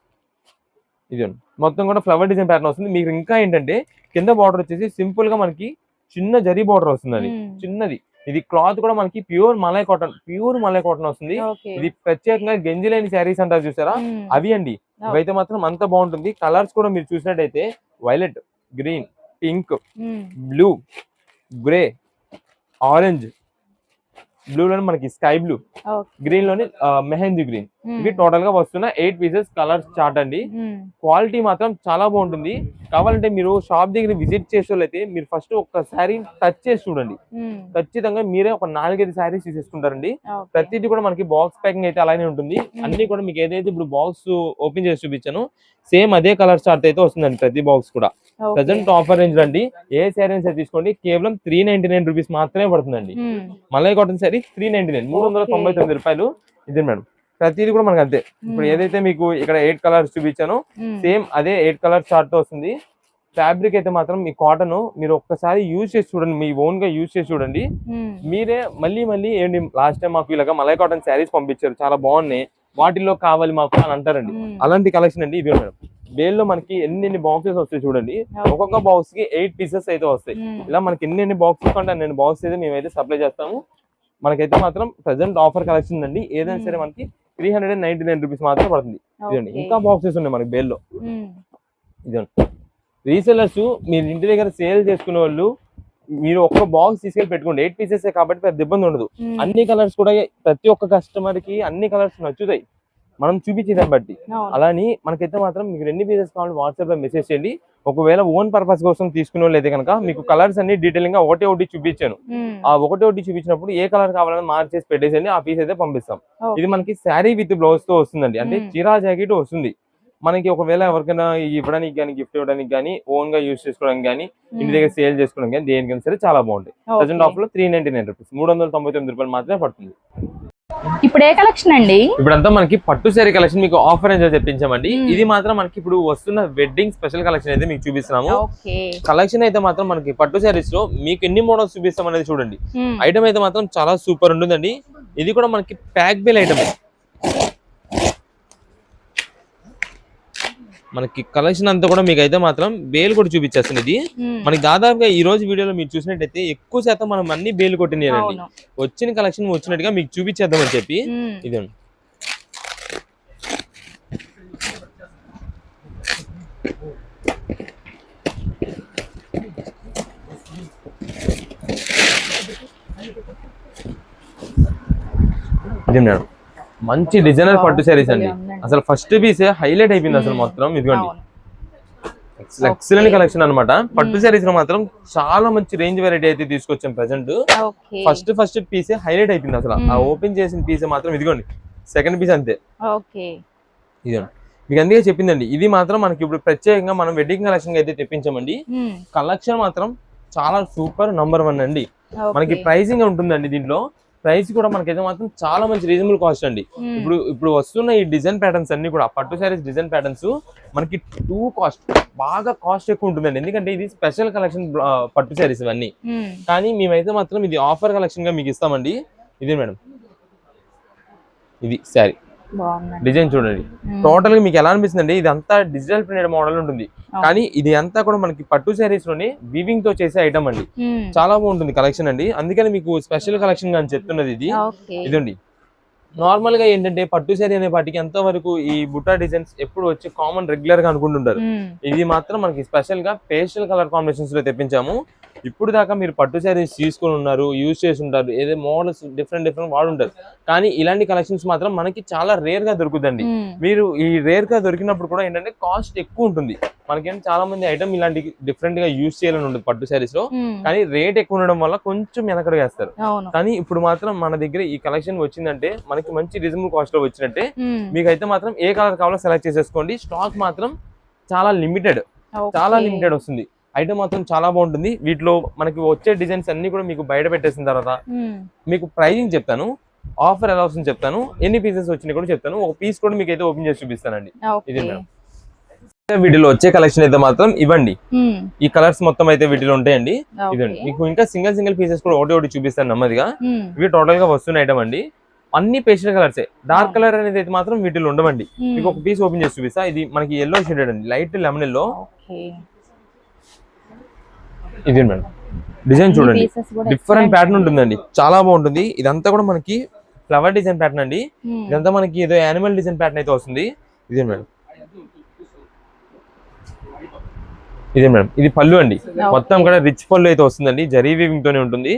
ఇది మొత్తం కూడా ఫ్లవర్ డిజైన్ ప్యాటర్న్ వస్తుంది. మీకు ఇంకా ఏంటంటే కింద బార్డర్ వచ్చేసి సింపుల్ గా మనకి చిన్న జరీ బార్డర్ వస్తుందండి, చిన్నది. ఇది క్లాత్ కూడా మనకి ప్యూర్ మలై కాటన్ వస్తుంది. ఇది ప్రత్యేకంగా గంజి లేని శారీస్ అంటారు చూసారా, అవి అండి. ఇవైతే మాత్రం అంత బాగుంటుంది. కలర్స్ కూడా మీరు చూసినట్టయితే violet, green, pink, blue, grey, orange, blue లోని మనకి స్కై బ్లూ, గ్రీన్ లోని మెహందీ గ్రీన్. ఇవి టోటల్ గా వస్తున్న 8 పీసెస్ కలర్స్ చార్ట్ అండి. క్వాలిటీ మాత్రం చాలా బాగుంటుంది. కావాలంటే మీరు షాప్ దగ్గర విజిట్ చేసేవాళ్ళైతే మీరు ఫస్ట్ ఒక్కసారి టచ్ చేసి చూడండి. ఖచ్చితంగా మీరే ఒక 4-5 శారీస్ తీసేసుకుంటారండి. ప్రతిదీ కూడా మనకి బాక్స్ ప్యాకింగ్ అయితే అలానే ఉంటుంది. అన్ని కూడా మీకు ఏదైతే ఇప్పుడు బాక్స్ ఓపెన్ చేసి చూపించాను సేమ్ అదే కలర్ చార్ట్ అయితే వస్తుందండి ప్రతి బాక్స్ కూడా. ప్రజెంట్ ఆఫర్ రేంజ్ అండి. ఏ శారీస్ అయితే తీసుకోండి కేవలం 399 రూపీస్ మాత్రమే పడుతుందండి. మలై కాటన్ శారీ 399, 399 రూపాయలు. ఇది మేడం, ప్రతిదీ కూడా మనకి అంతే. ఇప్పుడు ఏదైతే మీకు ఇక్కడ 8 కలర్స్ చూపించానో సేమ్ అదే 8 కలర్ చార్ట్ తో వస్తుంది. ఫ్యాబ్రిక్ అయితే మాత్రం మీ కాటన్ మీరు ఒక్కసారి యూజ్ చేసి చూడండి, మీ ఓన్ గా యూజ్ చేసి చూడండి. మీరే మళ్ళీ ఏంటి లాస్ట్ టైం మాకు ఇలాగా మలై కాటన్ శారీస్ పంపించారు, చాలా బాగున్నాయి, వాటిల్లో కావాలి మాకు అని అంటారండి. అలాంటి కలెక్షన్ అండి ఇది మేడం. బేల్లో మనకి ఎన్ని బాక్సెస్ వస్తాయి చూడండి. ఒక్కొక్క బాక్స్ కి 8 పీసెస్ అయితే వస్తాయి. ఇలా మనకి ఎన్ని బాక్సెస్ కంటే అన్ని బాక్స్ అయితే మేమైతే సప్లై చేస్తాము. మనకైతే మాత్రం ప్రెసెంట్ ఆఫర్ కలెక్షన్ అండి. ఏదైనా సరే మనకి 399 రూపీస్ మాత్రమే పడుతుంది. ఇదండి, ఇంకా బాక్సెస్ ఉన్నాయి మనకి బేల్లో. ఇదండి, రీసెలర్స్ మీరు ఇంటి దగ్గర సేల్ చేసుకునే వాళ్ళు మీరు ఒక్క బాక్స్ తీసుకెళ్ళి పెట్టుకోండి. 8 పీసెస్ కాబట్టి పెద్ద ఇబ్బంది ఉండదు. అన్ని కలర్స్ కూడా ప్రతి ఒక్క కస్టమర్ కి అన్ని కలర్స్ నచ్చుతాయి మనం చూపించేదాన్ని బట్టి. అలాని మనకైతే మాత్రం మీకు ఎన్ని పీసెస్ కావాలి వాట్సాప్ లో మెసేజ్ చేయండి. ఒకవేళ ఓన్ పర్పస్ కోసం తీసుకునే వాళ్ళు అయితే కనుక మీకు కలర్స్ అన్ని డీటెయిలింగ్ గా ఒకటి చూపించాను. ఆ ఒకటి చూపించినప్పుడు ఏ కలర్ కావాలని మార్క్ చేసి పెట్టేసండి, ఆ పీస్ అయితే పంపిస్తాం. ఇది మనకి శారీ విత్ బ్లౌజ్ తో వస్తుందండి. అంటే చీరా జాకెట్ వస్తుంది మనకి. ఒకవేళ ఎవరికైనా ఇవ్వడానికి కానీ, గిఫ్ట్ ఇవ్వడానికి కానీ, ఓన్ గా యూజ్ చేసుకోవడానికి కానీ, ఇంటి దగ్గర సేల్ చేసుకోవడానికి కానీ, దేనికైనా సరే చాలా బాగుంటాయి. ప్రజెంట్ ఆఫర్ లో 399 రూపీస్, 399 రూపాయలు మాత్రమే పడుతుంది. ఇప్పుడు ఏ కలెక్షన్ అండి? ఇప్పుడంతా మనకి పట్టు శారీ కలెక్షన్ మీకు ఆఫర్ రేంజ్ తెప్పించామండి. ఇది మాత్రం మనకి ఇప్పుడు వస్తున్న వెడ్డింగ్ స్పెషల్ కలెక్షన్ అయితే మీకు చూపిస్తున్నాము. కలెక్షన్ అయితే మాత్రం మనకి పట్టు శారీస్ లో మీకు ఎన్ని మోడల్స్ చూపిస్తాం అనేది చూడండి. ఐటమ్ అయితే మాత్రం చాలా సూపర్ ఉంటుందండి. ఇది కూడా మనకి ప్యాక్ బిల్ ఐటమ్. మనకి కలెక్షన్ అంతా కూడా మీకు అయితే మాత్రం బేల్ కూడా చూపించేస్తుంది ఇది. మనకి దాదాపుగా ఈ రోజు వీడియోలో మీరు చూసినట్టయితే ఎక్కువ శాతం మనం అన్ని బేల్ కొట్టినాయండి. వచ్చిన కలెక్షన్ వచ్చినట్టుగా మీకు చూపించేద్దామని చెప్పి ఇదండి. ఇది మేడం మంచి డిజైనర్ పట్టు శారీస్ అండి. అసలు ఫస్ట్ పీస్ హైలైట్ అయిపోయింది అసలు మొత్తం. ఇదిగోండి ఎక్సలెంట్ కలెక్షన్ అన్నమాట. పట్టు శారీస్ లో మాత్రం చాలా మంచి రేంజ్ వెరైటీ అయితే తీసుకొచ్చాం ప్రెసెంట్. ఫస్ట్ పీస్ హైలైట్ అయిపోయింది అసలు. ఆ ఓపెన్ చేసిన పీస్ మాత్రం ఇదిగోండి సెకండ్ పీస్ అంతే. ఇదిగోండి మీకు అందుకే చెప్పిందండి, ఇది మాత్రం మనకి ఇప్పుడు ప్రత్యేకంగా మనం వెడ్డింగ్ కలెక్షన్ అయితే తెప్పించామండి. కలెక్షన్ మాత్రం చాలా సూపర్ నంబర్ 1 అండి. మనకి ప్రైసింగ్ ఉంటుందండి. దీంట్లో ప్రైస్ కూడా మనకైతే మాత్రం చాలా మంచి రీజనబుల్ కాస్ట్ అండి. ఇప్పుడు వస్తున్న ఈ డిజైన్ ప్యాటర్న్స్ అన్ని కూడా పట్టు శారీస్ డిజైన్ ప్యాటర్న్స్ మనకి బాగా కాస్ట్ ఎక్కువ ఉంటుందండి. ఎందుకంటే ఇది స్పెషల్ కలెక్షన్ పట్టు శారీస్ ఇవన్నీ. కానీ మేమైతే మాత్రం ఇది ఆఫర్ కలెక్షన్ గా మీకు ఇస్తామండి. ఇదే మేడం ఇది శారీ డిజైన్ చూడండి. టోటల్ గా మీకు ఎలా అనిపిస్తుంది అండి, ఇది అంతా డిజిటల్ ప్రింటెడ్ మోడల్ ఉంటుంది. కానీ ఇది అంతా కూడా మనకి పట్టు శారీస్ లోనే వీవింగ్ తో చేసే ఐటమ్ అండి. చాలా బాగుంటుంది కలెక్షన్ అండి. అందుకని మీకు స్పెషల్ కలెక్షన్ గా అని చెప్తున్నది ఇది. ఇదండి నార్మల్ గా ఏంటంటే పట్టు శారీ అనే వాటికి ఎంత వరకు ఈ బుట్టా డిజైన్స్ ఎప్పుడు వచ్చి కామన్ రెగ్యులర్ గా అనుకుంటుంటారు. ఇది మాత్రం మనకి స్పెషల్ గా పేస్టల్ కలర్ కాంబినేషన్స్ లో తెప్పించాము. ఇప్పుడు దాకా మీరు పట్టు శారీస్ తీసుకొని ఉన్నారు, యూజ్ చేసి ఉంటారు, ఏదో మోడల్స్ డిఫరెంట్ వాడుంటారు. కానీ ఇలాంటి కలెక్షన్స్ మాత్రం మనకి చాలా రేర్ గా దొరుకుతుంది. మీరు ఈ రేర్ గా దొరికినప్పుడు కూడా ఏంటంటే కాస్ట్ ఎక్కువ ఉంటుంది. మనకేంటి చాలా మంది ఐటమ్ ఇలాంటి డిఫరెంట్ గా యూజ్ చేయాలని ఉంటుంది పట్టు శారీస్ లో. కానీ రేట్ ఎక్కువ ఉండడం వల్ల కొంచెం వెనకడు వేస్తారు. కానీ ఇప్పుడు మాత్రం మన దగ్గర ఈ కలెక్షన్ వచ్చిందంటే మనకి మంచి రీజనబుల్ కాస్ట్ లో వచ్చినట్టే. మీకైతే మాత్రం ఏ కలర్ కావాలో సెలెక్ట్ చేసేసుకోండి. స్టాక్ మాత్రం చాలా లిమిటెడ్ వస్తుంది. ఐటమ్ మాత్రం చాలా బాగుంటుంది. వీటిలో మనకి వచ్చే డిజైన్స్ అన్ని కూడా మీకు బయట పెట్టేసిన తర్వాత మీకు ప్రైజింగ్ చెప్తాను, ఆఫర్ ఎలా వస్తుంది చెప్తాను, ఎన్ని పీసెస్ వచ్చినాయి కూడా చెప్తాను. ఒక పీస్ కూడా మీకు అయితే ఓపెన్ చేసి చూపిస్తానండి. ఇది మేడం వీటిలో వచ్చే కలెక్షన్ అయితే మాత్రం ఇవ్వండి. ఈ కలర్స్ మొత్తం అయితే వీటిలో ఉంటాయండి. ఇదండి మీకు ఇంకా సింగిల్ పీసెస్ కూడా ఒకటి చూపిస్తాను నెమ్మదిగా. ఇవి టోటల్ గా వస్తున్న ఐటమ్ అండి. అన్ని పేస్టల్ కలర్సే. డార్క్ కలర్ అనేది అయితే మాత్రం వీటిలో ఉండవండి. మీకు ఒక పీస్ ఓపెన్ చేసి చూపిస్తా. ఇది మనకి ఎల్లో షేడెడ్ అండి, లైట్ లెమన్ ఎల్లో. ఇది మేడం డిజైన్ చూడండి, డిఫరెంట్ ప్యాటర్న్ ఉంటుందండి, చాలా బాగుంటుంది. ఇదంతా కూడా మనకి ఫ్లవర్ డిజైన్ ప్యాటర్న్ అండి. ఇదంతా మనకి ఏదో యానిమల్ డిజైన్ ప్యాటర్న్ అయితే వస్తుంది. ఇదే మేడం ఇది పళ్ళు అండి. మొత్తం కూడా రిచ్ పళ్ళు అయితే వస్తుందండి, జరీ వీవింగ్ తోనే ఉంటుంది.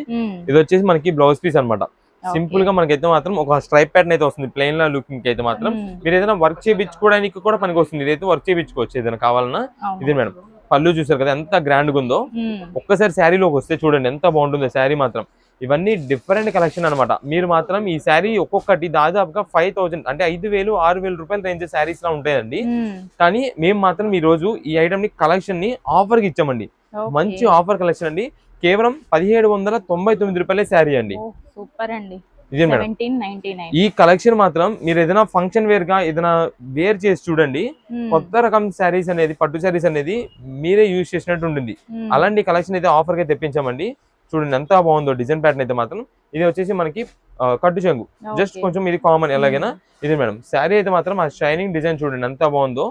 ఇది వచ్చేసి మనకి బ్లౌజ్ పీస్ అన్నమాట. సింపుల్ గా మనకైతే మాత్రం ఒక స్ట్రైప్ ప్యాటర్న్ అయితే వస్తుంది. ప్లెయిన్ లా లుకింగ్ అయితే మాత్రం మీరు ఏదైనా వర్క్ చేయించుకోవడానికి కూడా పనికి వస్తుంది. ఇదైతే వర్క్ చేయించుకోవచ్చు ఏదైనా కావాలన్నా. ఇది మేడం పళ్ళు చూసారు కదా ఎంత గ్రాండ్ గా ఉందో. ఒక్కసారి శారీలోకి వస్తే చూడండి ఎంత బాగుంటుందో శారీ మాత్రం. ఇవన్నీ డిఫరెంట్ కలెక్షన్ అనమాట. మీరు మాత్రం ఈ శారీ ఒక్కొక్కటి దాదాపుగా 5000 అంటే 5000-6000 రూపాయల రేంజ్ శారీస్ లా ఉంటాయండి. కానీ మేము మాత్రం ఈ రోజు ఈ ఐటమ్ ని కలెక్షన్ ని ఆఫర్ కి ఇచ్చామండి. మంచి ఆఫర్ కలెక్షన్ అండి. కేవలం 1799 రూపాయలే శారీ అండి. సూపర్ అండి. ఇదే మేడం ఈ కలెక్షన్ మాత్రం మీరు ఏదైనా ఫంక్షన్ వేర్ గా ఏదైనా వేర్ చేసి చూడండి. కొత్త రకం శారీస్ అనేది పట్టు శారీస్ అనేది మీరే యూజ్ చేసినట్టు ఉంటుంది. అలాంటి కలెక్షన్ అయితే ఆఫర్ గా తెప్పించామండి. చూడండి ఎంత బాగుందో డిజైన్ ప్యాటర్న్ అయితే మాత్రం. ఇది వచ్చేసి మనకి కట్టు చెంగు, జస్ట్ కొంచెం ఇది కామన్ ఎలాగైనా. ఇది మేడం శారీ అయితే మాత్రం ఆ షైనింగ్ డిజైన్ చూడండి ఎంత బాగుందో.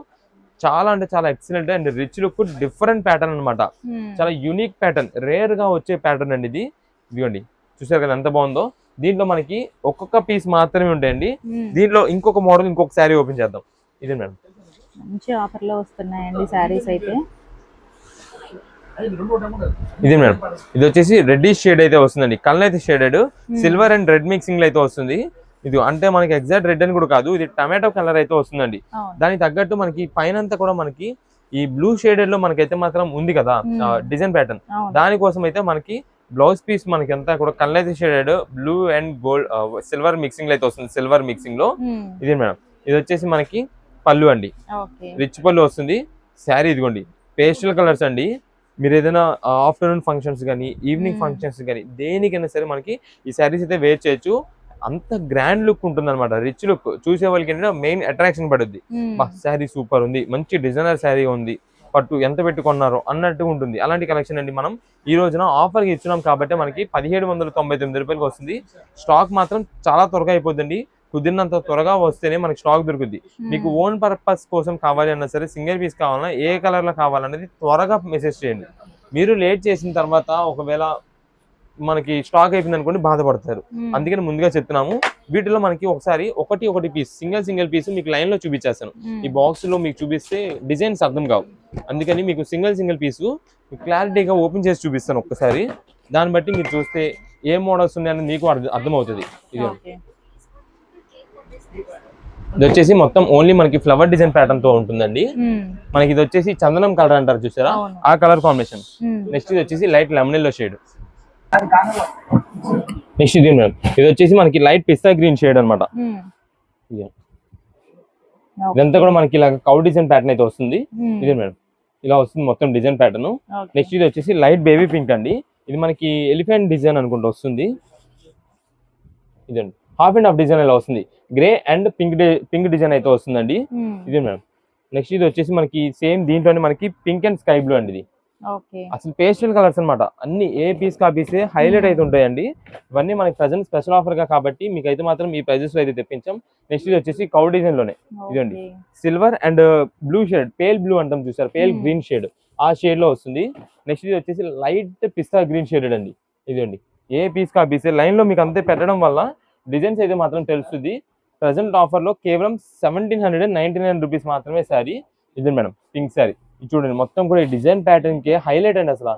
చాలా అంటే చాలా excellent and rich look, different pattern అనమాట. చాలా యూనిక్ ప్యాటర్న్, రేర్ గా వచ్చే ప్యాటర్న్ అండి ఇది. ఇదిగోండి చూసారు కదా ఎంత బాగుందో. దీంట్లో మనకి ఒక్కొక్క పీస్ మాత్రమే ఉంటాయండి. దీంట్లో ఇంకొక మోడల్ ఇంకొక శారీ ఓపెన్ చేద్దాం. ఇది మేడం మంచి ఆఫర్ లో వస్తున్నాయండి శారీస్ అయితే. ఇది మేడం ఇది వచ్చేసి రెడ్డిష్ షేడ్ అయితే వస్తుందండి. కలర్ అయితే shaded silver and red mixing లో అయితే వస్తుంది. ఇది అంటే మనకి ఎగ్జాక్ట్ రెడ్ అని కూడా కాదు, ఇది టమాటో కలర్ అయితే వస్తుందండి. దానికి తగ్గట్టు మనకి పైన అంతా కూడా మనకి ఈ బ్లూ షేడెడ్ లో మనకైతే మాత్రం ఉంది కదా డిజైన్ ప్యాటర్న్. దానికోసం అయితే మనకి బ్లౌజ్ పీస్ మనకి అంతా కూడా colour shaded blue and gold silver mixing లో అయితే వస్తుంది. సిల్వర్ మిక్సింగ్ లో ఇది మేడం. ఇది వచ్చేసి మనకి పళ్ళు అండి, రిచ్ పళ్ళు వస్తుంది. శారీ ఇదిగోండి పేస్టల్ కలర్స్ అండి. మీరు ఏదైనా ఆఫ్టర్నూన్ ఫంక్షన్స్ కానీ ఈవినింగ్ ఫంక్షన్స్ కానీ దేనికైనా సరే మనకి ఈ శారీస్ అయితే వేర్ చేయొచ్చు. అంత గ్రాండ్ లుక్ ఉంటుంది అనమాట, రిచ్ లుక్. చూసే వాళ్ళకి ఏంటంటే మెయిన్ అట్రాక్షన్ పడుద్ది. శారీ సూపర్ ఉంది, మంచి డిజైనర్ శారీ ఉంది, పట్టు ఎంత పెట్టుకున్నారో అన్నట్టు ఉంటుంది. అలాంటి కలెక్షన్ అండి మనం ఈ రోజున ఆఫర్ కి ఇచ్చినాం కాబట్టి మనకి 1799 రూపాయలకి వస్తుంది. స్టాక్ మాత్రం చాలా త్వరగా అయిపోతుంది. కుదిరినంత త్వరగా వస్తేనే మనకి స్టాక్ దొరుకుద్ది. మీకు ఓన్ పర్పస్ కోసం కావాలి అన్నా సరే, సింగిల్ పీస్ కావాలన్నా, ఏ కలర్ లో కావాలనేది త్వరగా మెసేజ్ చేయండి. మీరు లేట్ చేసిన తర్వాత ఒకవేళ మనకి స్టాక్ అయిపోయింది అనుకోండి బాధపడతారు. అందుకని ముందుగా చెప్తున్నాము. వీటిలో మనకి ఒకటి పీస్ సింగిల్ పీస్ మీకు లైన్ లో చూపించేస్తాను. ఈ బాక్స్ లో మీకు చూపిస్తే డిజైన్స్ అర్థం కావు. అందుకని మీకు సింగిల్ పీస్ క్లారిటీగా ఓపెన్ చేసి చూపిస్తాను ఒక్కసారి. దాన్ని బట్టి మీరు చూస్తే ఏ మోడల్స్ ఉన్నాయని మీకు అర్థమవుతుంది. ఇది వచ్చేసి మొత్తం ఓన్లీ మనకి ఫ్లవర్ డిజైన్ ప్యాటర్న్ తో ఉంటుందండి. మనకి ఇది వచ్చేసి చందనం కలర్ అంటారు చూసారా, ఆ కలర్ కాంబినేషన్. నెక్స్ట్ ఇది వచ్చేసి light lemon yellow shade. Next ఇది ఇది వచ్చేసి మనకి లైట్ పిస్తా గ్రీన్ షేడ్ అనమాట. ఇదంతా కూడా మనకి ఇలా కౌ డిజైన్ ప్యాటర్న్ అయితే వస్తుంది. ఇది మేడం ఇలా వస్తుంది మొత్తం డిజైన్ ప్యాటర్న్. నెక్స్ట్ ఇది వచ్చేసి లైట్ బేబీ పింక్ అండి. ఇది మనకి ఎలిఫెంట్ డిజైన్ అనుకుంటూ వస్తుంది. ఇదండి హాఫ్ అండ్ హాఫ్ డిజైన్ ఇలా వస్తుంది. గ్రే అండ్ పింక్ డిజైన్ అయితే వస్తుందండి. ఇది మేడం. నెక్స్ట్ ఇది వచ్చేసి మనకి సేమ్ దీంట్లోనే మనకి పింక్ అండ్ స్కై బ్లూ అండి. ఇది అసలు పేస్టల్ కలర్స్ అనమాట. అన్ని ఏ పీస్ కా పీసే హైలైట్ అయితే ఉంటాయండి. ఇవన్నీ మనకి ప్రెసెంట్ స్పెషల్ ఆఫర్ గా కాబట్టి మీకు అయితే మాత్రం ఈ ప్రైజెస్ లో అయితే తెప్పించాం. నెక్స్ట్ ఇది వచ్చేసి కౌ డిజైన్ లోనే ఇదండి silver and blue shade, pale blue అంటాం చూసారు, పేల్ గ్రీన్ షేడ్, ఆ షేడ్ లో వస్తుంది. నెక్స్ట్ ఇది వచ్చేసి లైట్ పిస్తా గ్రీన్ షేడ్ అండి. ఇదండి ఏ పీస్ కా పీసే లైన్ లో మీకు అంతే పెట్టడం వల్ల డిజైన్స్ అయితే మాత్రం తెలుస్తుంది. ప్రెసెంట్ ఆఫర్ లో కేవలం 1799 రూపీస్ మాత్రమే శారీ. ఇది మేడం పింక్ శారీ. చూడండి మొత్తం కూడా ఈ డిజైన్ ప్యాటర్న్ కి హైలైట్ అండి. అసలు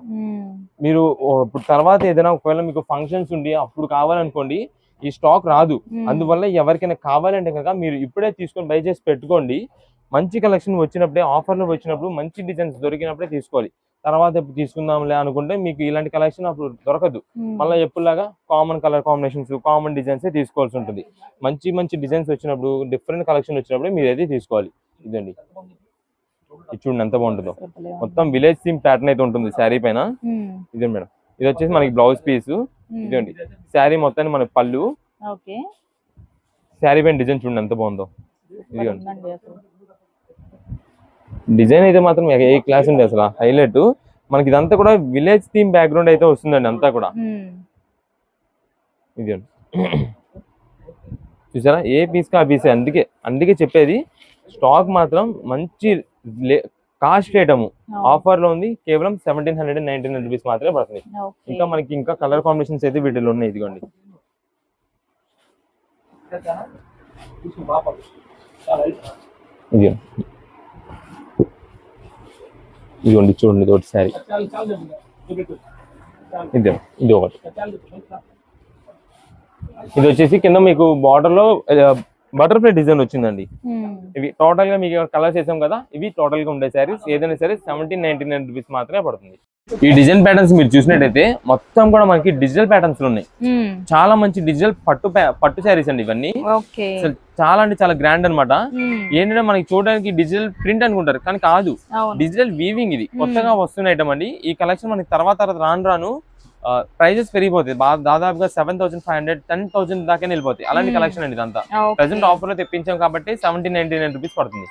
మీరు ఇప్పుడు తర్వాత ఏదైనా ఒకవేళ మీకు ఫంక్షన్స్ ఉండి అప్పుడు కావాలనుకోండి, ఈ స్టాక్ రాదు. అందువల్ల ఎవరికైనా కావాలంటే కనుక మీరు ఇప్పుడే తీసుకొని బై చేసి పెట్టుకోండి. మంచి కలెక్షన్ వచ్చినప్పుడే, ఆఫర్లు వచ్చినప్పుడు, మంచి డిజైన్స్ దొరికినప్పుడే తీసుకోవాలి. తర్వాత ఎప్పుడు తీసుకుందాంలే అనుకుంటే మీకు ఇలాంటి కలెక్షన్ అప్పుడు దొరకదు. మళ్ళీ ఎప్పుడులాగా common colour combinations, common designs తీసుకోవాల్సి ఉంటుంది. మంచి డిజైన్స్ వచ్చినప్పుడు, డిఫరెంట్ కలెక్షన్ వచ్చినప్పుడు మీరు అయితే తీసుకోవాలి. ఇదండి ఇది చూడండి ఎంత బాగుంటుందో. మొత్తం విలేజ్ థీమ్ ప్యాటర్న్ అయితే ఉంటుంది శారీ పైన. ఇదే మేడం. ఇది వచ్చేసి మనకి బ్లౌజ్ పీస్. ఇదండి శారీ మొత్తాన్ని మన పళ్ళు. శారీ పైన డిజైన్ చూడండి ఎంత బాగుందో. ఇదిగోండి డిజైన్ అయితే మాత్రం ఏ క్లాస్ ఉంది అసలు, హైలైట్. మనకి ఇదంతా కూడా విలేజ్ థీమ్ బ్యాక్గ్రౌండ్ అయితే వస్తుందండి అంతా కూడా. ఇదిగోండి చూసారా, ఏ పీస్ కా పీసే. అందుకే చెప్పేది స్టాక్ మాత్రం మంచి కాస్ట్ ఐటమ్ ఆఫర్ లో ఉంది. కేవలం 1799 రూపీస్ మాత్రమే పడుతుంది. ఇంకా మనకి ఇంకా కలర్ కాంబినేషన్స్ అయితే వీటిలో ఉన్నాయి. ఇదిగోండి ఇదిగోండి చూడండి, ఇది ఒకటి శారీ. ఇది ఒకటి. ఇది వచ్చేసి కింద మీకు బార్డర్ లో బటర్ఫ్లై డిజైన్ వచ్చిందండి. ఇవి టోటల్ గా మీకు కలర్స్ వేసాం కదా, ఇవి టోటల్ గా ఉండే శారీస్. ఏదైనా సరే 1799 రూపీస్ మాత్రమే పడుతుంది. ఈ డిజైన్ ప్యాటర్న్స్ మీరు చూసినట్టయితే మొత్తం కూడా మనకి డిజిటల్ ప్యాటర్న్స్ ఉన్నాయి. చాలా మంచి డిజిటల్ పట్టు శారీస్ అండి ఇవన్నీ. చాలా అంటే చాలా గ్రాండ్ అనమాట. ఏంటంటే మనకి చూడడానికి డిజిటల్ ప్రింట్ అనుకుంటారు, కానీ కాదు, డిజిటల్ వీవింగ్. ఇది కొత్తగా వస్తున్న ఐటమ్ అండి. ఈ కలెక్షన్ మనకి తర్వాత రాను ప్రైజెస్ పెరిగిపోతాయి. దాదాపుగా 7,500, 10,000 దాకా వెళ్ళిపోతాయి. అలాంటి కలెక్షన్ అండి ఇదంతా. ప్రెసెంట్ ఆఫర్ లో తెప్పించాం కాబట్టి 1799 రూపీస్ పడుతుంది.